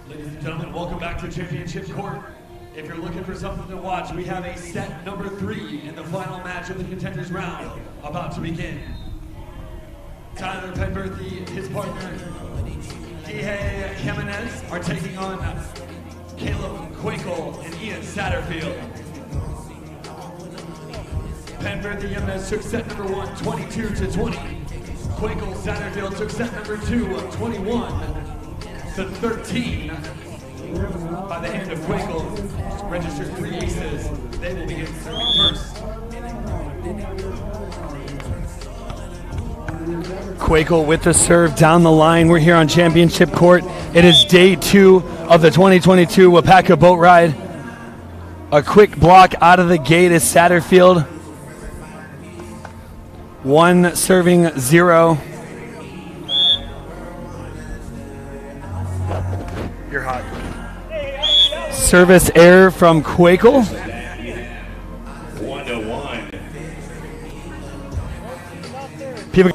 Ladies and gentlemen, welcome back to Championship Court. If you're looking for something to watch, we have a set number 3 in the final match of the Contenders round about to begin. Tyler Penberhy, his partner, Jimenez, are taking on Caleb Kwekel and Ian Satterfield. Penberhy Jimenez took set number 1, 22 to 20. Kwekel Satterfield took set number 2, 21 to 13. By the hand of Kwekel, registered 3 aces. They will begin serving first. Kwekel with the serve down the line. We're here on Championship Court. It is day 2 of the 2022 Waupaca boat ride. A quick block out of the gate is Satterfield. 1 serving 0. You're hot. Service error from Kwekel. 1-1. People.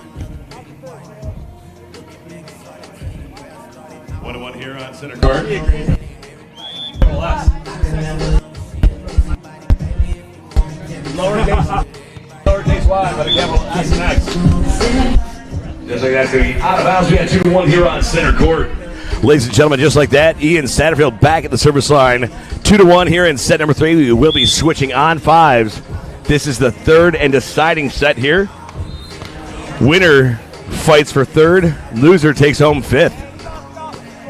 1-1 here on center court. Lowercase y, but a capital S and X. Just like that's going to be out of bounds. We got 2-1 here on center court. Ladies and gentlemen, just like that, Ian Satterfield back at the service line. 2-1 here in set number 3. We will be switching on 5s. This is the 3rd and deciding set here. Winner fights for 3rd. Loser takes home 5th.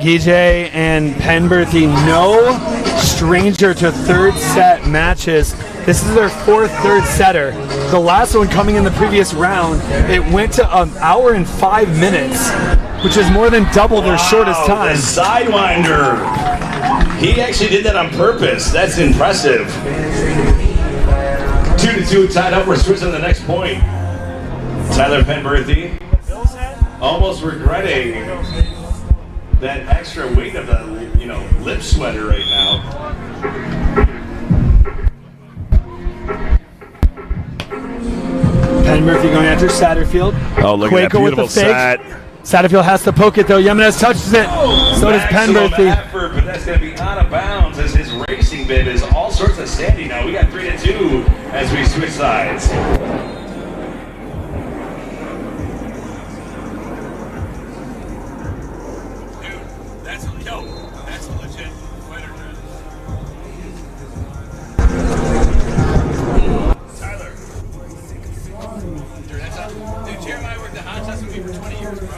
Guille and Penberhy, no stranger to 3rd set matches. This is their fourth third setter. The last one coming in the previous round, it went to an hour and 5 minutes, which is more than double their shortest time. The Sidewinder. He actually did that on purpose. That's impressive. 2-2 tied up. We're switching to the next point. Tyler Penberhy almost regretting that extra weight of the lip sweater right now. Penberhy going after Satterfield. Oh, look at that beautiful set. Satterfield has to poke it though. Jimenez touches it. So does Penberhy. Effort, but that's going to be out of bounds as his racing bib is all sorts of standing now. We got 3-2 as we switch sides. That's a legit fighter. Tyler. Dude, Jerry and I worked at Hot Shots with me for 20 years, bro.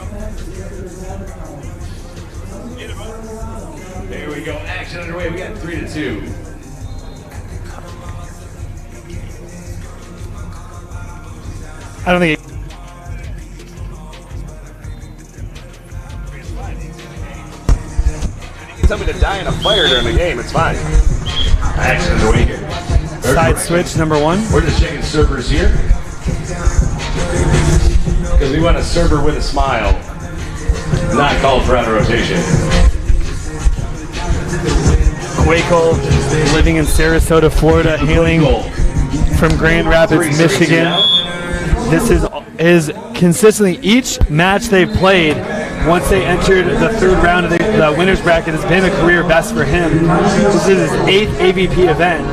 Here we go. Action underway. We got 3-2. I don't think Somebody to die in a fire during the game. It's fine. Action underway here. side switch number one. We're just checking servers here because we want a server with a smile, not called for out of rotation. Kwekel, living in Sarasota, Florida, hailing from Grand Rapids, Michigan. This is consistently each match they've played. Once they entered the third round of the winner's bracket, has been a career best for him. This is his 8th AVP event.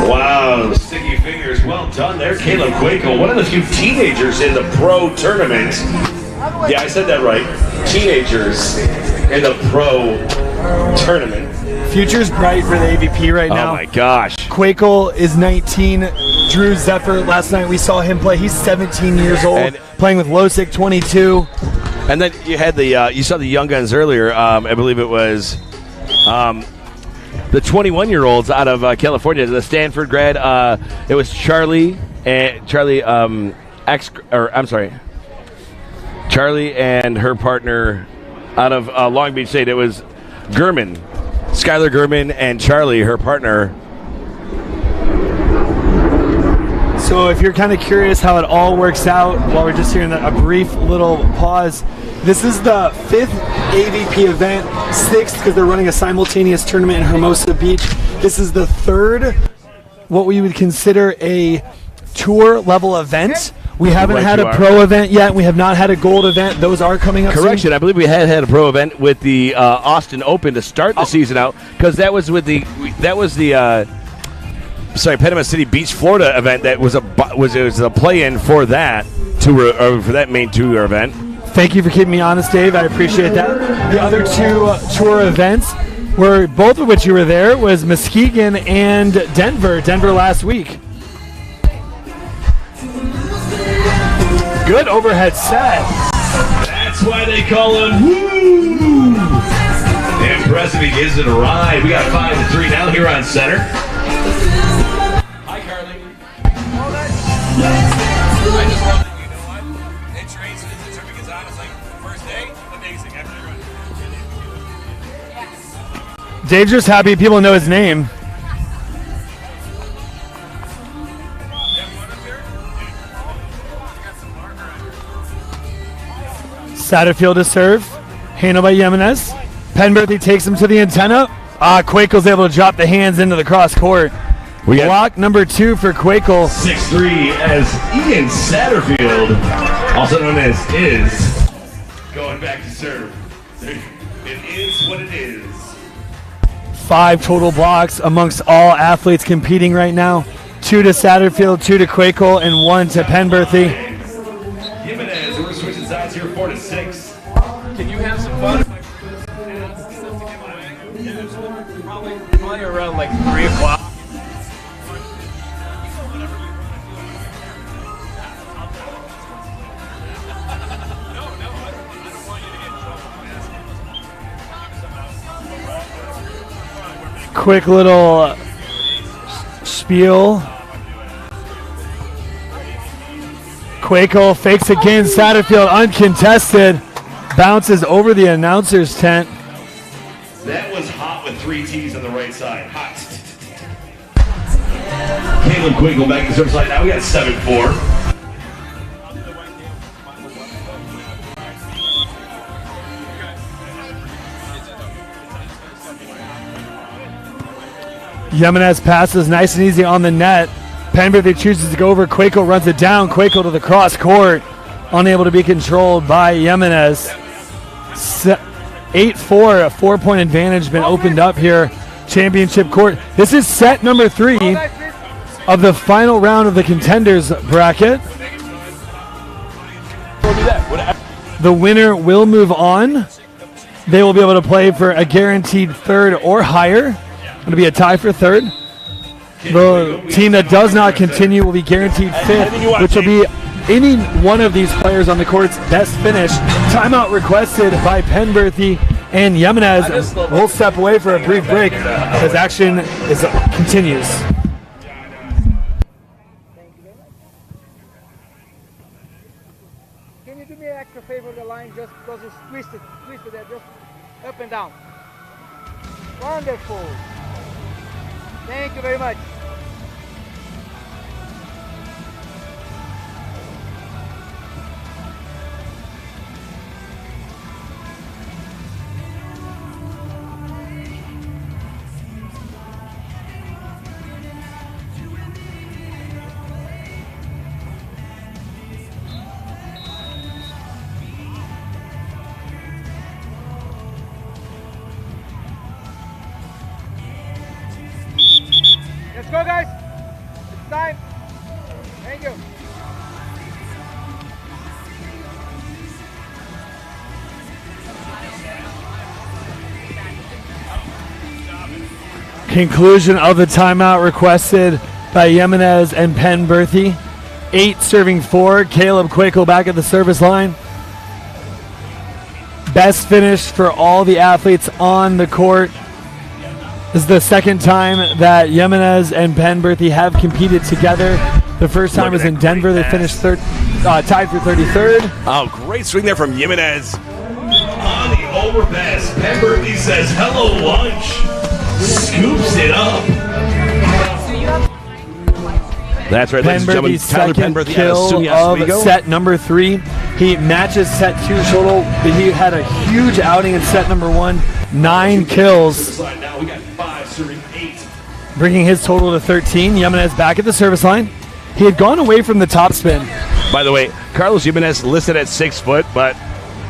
Wow, sticky fingers. Well done there, Caleb Kwekel. One of the few teenagers in the pro tournament. Yeah, I said that right. Teenagers in the pro tournament. Future's bright for the AVP right now. Oh my gosh. Kwekel is 19. Drew Zephyr, last night we saw him play. He's 17 years old, and playing with Losick, 22. And then you had you saw the young guns earlier. I believe it was the 21-year-olds out of California, the Stanford grad. It was Charlie and her partner out of Long Beach State. It was Gurman, Skylar Gurman, and Charlie, her partner. So if you're kind of curious how it all works out, while we're just hearing a brief little pause, this is the 5th AVP event, 6th because they're running a simultaneous tournament in Hermosa Beach. This is the 3rd, what we would consider a tour level event. We haven't had a pro event yet. We have not had a gold event. Those are coming up Correction, soon. I believe we had a pro event with the Austin Open to start the season out, because that was the Panama City Beach, Florida event. That was a play-in for that tour, for that main tour event. Thank you for keeping me honest, Dave. I appreciate that. The other two tour events, were both of which you were there, was Muskegon and Denver. Denver last week. Good overhead set. That's why they call him Woo! Impressive. He gives it a ride. We got 5-3 now here on center. Hi, Carly. I just love that, you know what? It trains the certificates on. It's like first day, amazing. After the run. Dave's just happy people know his name. Satterfield to serve. Handled by Jimenez. Penberhy takes him to the antenna. Kwekel's able to drop the hands into the cross court. Block number 2 for Kwekel. 6'3" as Ian Satterfield, also known as Is, going back to serve. It is what it is. 5 total blocks amongst all athletes competing right now. 2 to Satterfield, 2 to Kwekel, and 1 to Penberhy. Jimenez, we're switching sides here, 4-6. Can you have some fun? Probably around like 3 o'clock. Quick little spiel. Kwekel fakes again. Satterfield uncontested. Bounces over the announcer's tent. That was hot with 3 T's on the right side. Hot. Caleb Kwekel back to the service line. Now we got 7-4. Jimenez passes nice and easy on the net. Penberhy chooses to go over. Kwekel runs it down. Kwekel to the cross court. Unable to be controlled by Jimenez. 8-4, a 4-point advantage been opened up here. Championship court. This is set number 3 of the final round of the Contenders bracket. The winner will move on. They will be able to play for a guaranteed 3rd or higher. Going to be a tie for 3rd. The team that does not continue will be guaranteed 5th, which will be any one of these players on the court's best finish. Timeout requested by Penberhy and Jimenez. We'll step away for a brief break as action continues. Can you do me an extra favor of the line just because it's twisted there, just up and down. Wonderful. Thank you very much. Let's go, guys. It's time. Thank you. Conclusion of the timeout requested by Jimenez and Penberhy. 8 serving 4. Caleb Kwekel back at the service line. Best finish for all the athletes on the court. This is the second time that Jimenez and Penberhy have competed together. The first time was in Denver. They finished tied for 33rd. Oh, great swing there from Jimenez. On the overpass, Penberhy says, hello, lunch. Scoops it up. That's right, ladies and gentlemen. Penberhy's Tyler second Penberhy kill of set number 3. He matches set 2 total. He had a huge outing in set number 1. 9 kills. Now we got 5 serving 8. Bringing his total to 13. Jimenez back at the service line. He had gone away from the topspin. By the way, Carlos Jimenez listed at 6 foot, but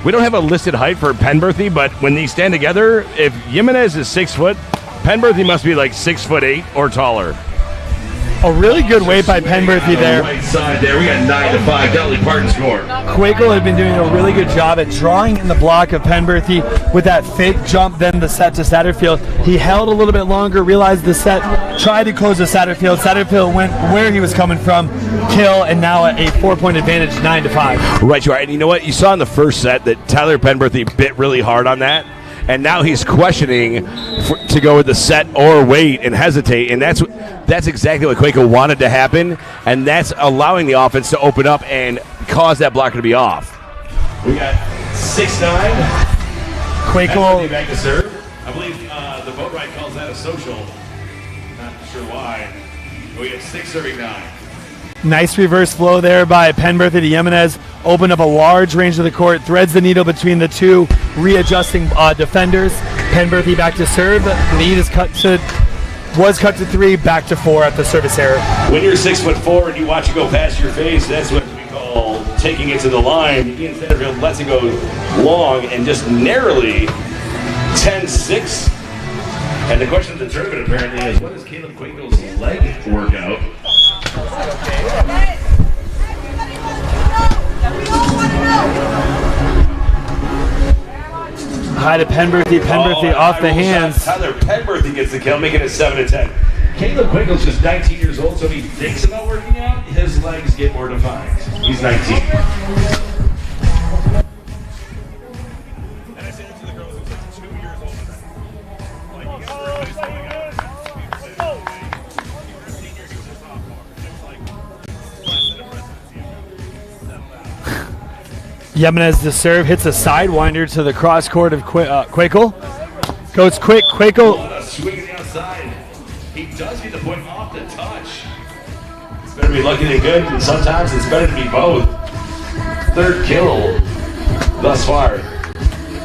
we don't have a listed height for Penberhy, but when they stand together, if Jimenez is 6 foot, Penberhy must be like 6'8" or taller. A really good weight by Penberhy there. Right side there, we got 9-5. Dolly Parton score. Kwekel had been doing a really good job at drawing in the block of Penberhy with that fake jump, then the set to Satterfield. He held a little bit longer, realized the set, tried to close to Satterfield. Satterfield went where he was coming from, kill, and now a 4-point advantage, 9-5. Right, you are. And you know what? You saw in the first set that Tyler Penberhy bit really hard on that. And now he's questioning to go with the set or wait and hesitate, and that's exactly what Kwekel wanted to happen, and that's allowing the offense to open up and cause that blocker to be off. We got 6-9. Kwekel back to serve. I believe the boat ride calls that a social. Not sure why. We have 6 serving 9. Nice reverse flow there by Penberhy to Jimenez. Opened up a large range of the court, threads the needle between the two readjusting defenders. Penberhy back to serve. The lead is was cut to 3, back to 4 at the service error. When you're 6'4" and you watch it go past your face, that's what we call taking it to the line. Ian Satterfield lets it go long and just narrowly 10-6. And the question of the tournament apparently is, what is Caleb Kwekel's leg workout? High to Penberhy. Penberhy off the hands. Tyler Penberhy gets the kill, making it 7-10. Caleb Kwekel's just 19 years old, so if he thinks about working out, his legs get more defined. He's 19. Jimenez to serve, hits a sidewinder to the cross court of Kwekel. Goes quick, Kwekel. Swinging the outside. He does get the point off the touch. It's better to be lucky than good, and sometimes it's better to be both. Third kill thus far.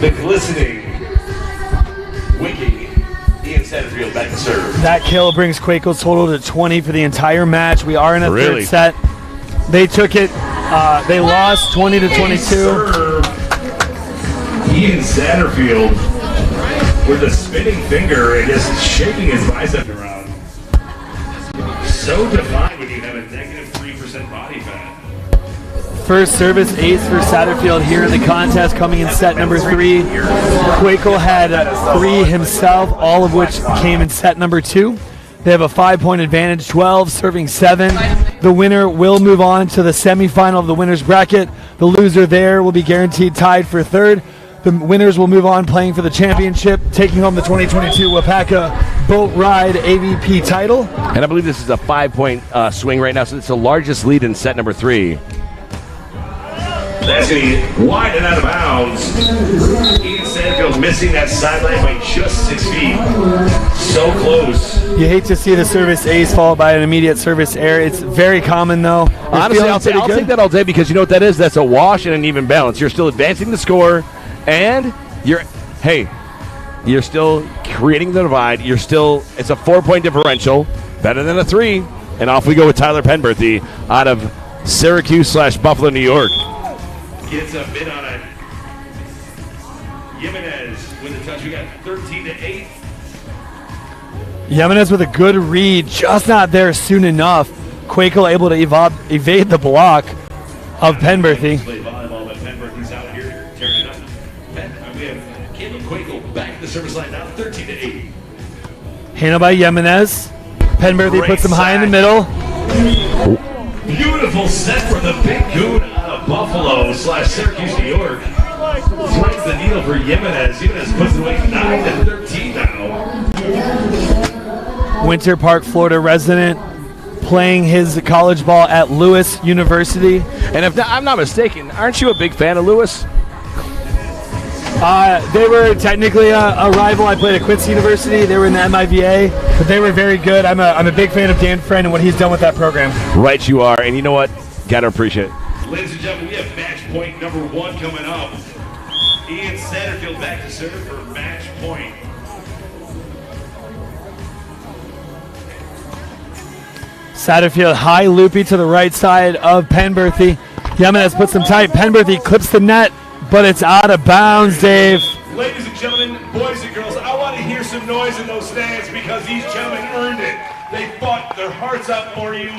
The glistening, winking Ian Satterfield back to serve. That kill brings Kwekel's total to 20 for the entire match. We are in a third set. They took it. They lost 20 to 22. Ian Satterfield with a spinning finger and just shaking his bicep around. So defined when you have a negative 3% body fat. First service ace for Satterfield here in the contest, coming in set number 3. Kwekel had 3 himself, all of which came in set number 2. They have a 5-point advantage, 12 serving 7. The winner will move on to the semifinal of the winner's bracket. The loser there will be guaranteed tied for third. The winners will move on playing for the championship, taking home the 2022 Waupaca Boat Ride AVP title. And I believe this is a 5-point swing right now, so it's the largest lead in set number 3. That's going to be wide and out of bounds. Ian Satterfield missing that sideline by just 6 feet. So close. You hate to see the service ace followed by an immediate service error. It's very common, though. Honestly, I'll take that all day because you know what that is? That's a wash and an even balance. You're still advancing the score, and you're still creating the divide. It's a 4-point differential, better than a 3. And off we go with Tyler Penberhy out of Syracuse/Buffalo, New York. Gets a bid on it. Jimenez with the touch. We got 13 to 8. Jimenez with a good read, just not there soon enough. Kwekel able to evade the block of Penberhy. Play volleyball, but Penberhy's out here tearing it up. We have Caleb Kwekel back to the service line now, 13 to 8. Handled by Jimenez. Penberhy Great puts him high in the set. middle. Beautiful set from the big goon out of Buffalo/Syracuse, New York. Threads the needle for Jimenez. Jimenez puts it away 9 to 13 now. Winter Park, Florida resident, playing his college ball at Lewis University. And if I'm not mistaken, aren't you a big fan of Lewis? They were technically a rival. I played at Quincy University. They were in the MIVA, but they were very good. I'm a big fan of Dan Friend and what he's done with that program. Right you are, and you know what? Gotta appreciate it. Ladies and gentlemen, we have match point number 1 coming up. Ian Satterfield back to serve for match point. Satterfield high loopy to the right side of Penberhy. Jimenez puts him tight. Penberhy clips the net, but it's out of bounds, Dave. Ladies and gentlemen, boys and girls, I want to hear some noise in those stands because these gentlemen earned it. They fought their hearts out for you.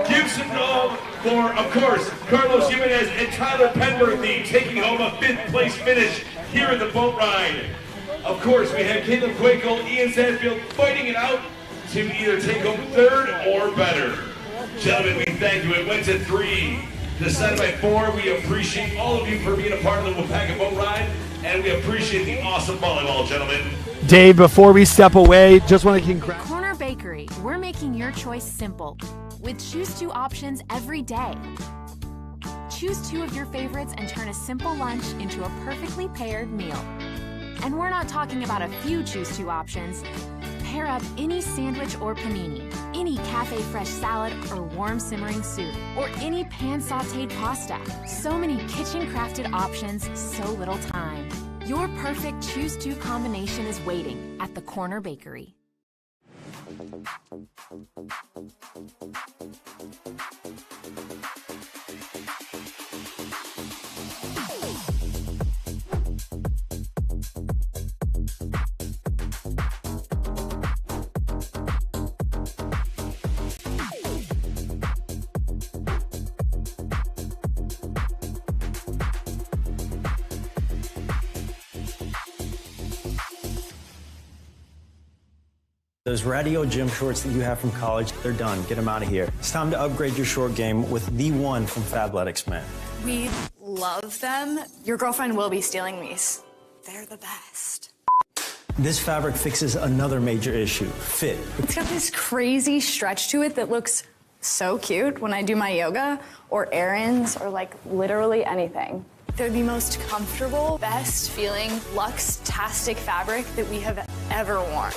Give some love for, of course, Carlos Jimenez and Tyler Penberhy taking home a 5th place finish here at the boat ride. Of course, we have Caleb Kwekel, Ian Satterfield fighting it out to either take home 3rd or better. Gentlemen, we thank you. It went to 3. Decided by 4. We appreciate all of you for being a part of the Waupaca boat ride, and we appreciate the awesome volleyball, gentlemen. Dave, before we step away, just want to congratulate. Corner Bakery, we're making your choice simple with choose 2 options every day. Choose 2 of your favorites and turn a simple lunch into a perfectly paired meal. And we're not talking about a few choose 2 options. Pair up any sandwich or panini, any cafe fresh salad or warm simmering soup, or any pan sauteed pasta. So many kitchen crafted options, so little time. Your perfect choose 2 combination is waiting at the Corner Bakery. Those radio gym shorts that you have from college, they're done. Get them out of here. It's time to upgrade your short game with the one from Fabletics, man. We love them. Your girlfriend will be stealing these. They're the best. This fabric fixes another major issue, fit. It's got this crazy stretch to it that looks so cute when I do my yoga or errands or like literally anything. They're the most comfortable, best feeling, luxe-tastic fabric that we have ever worn.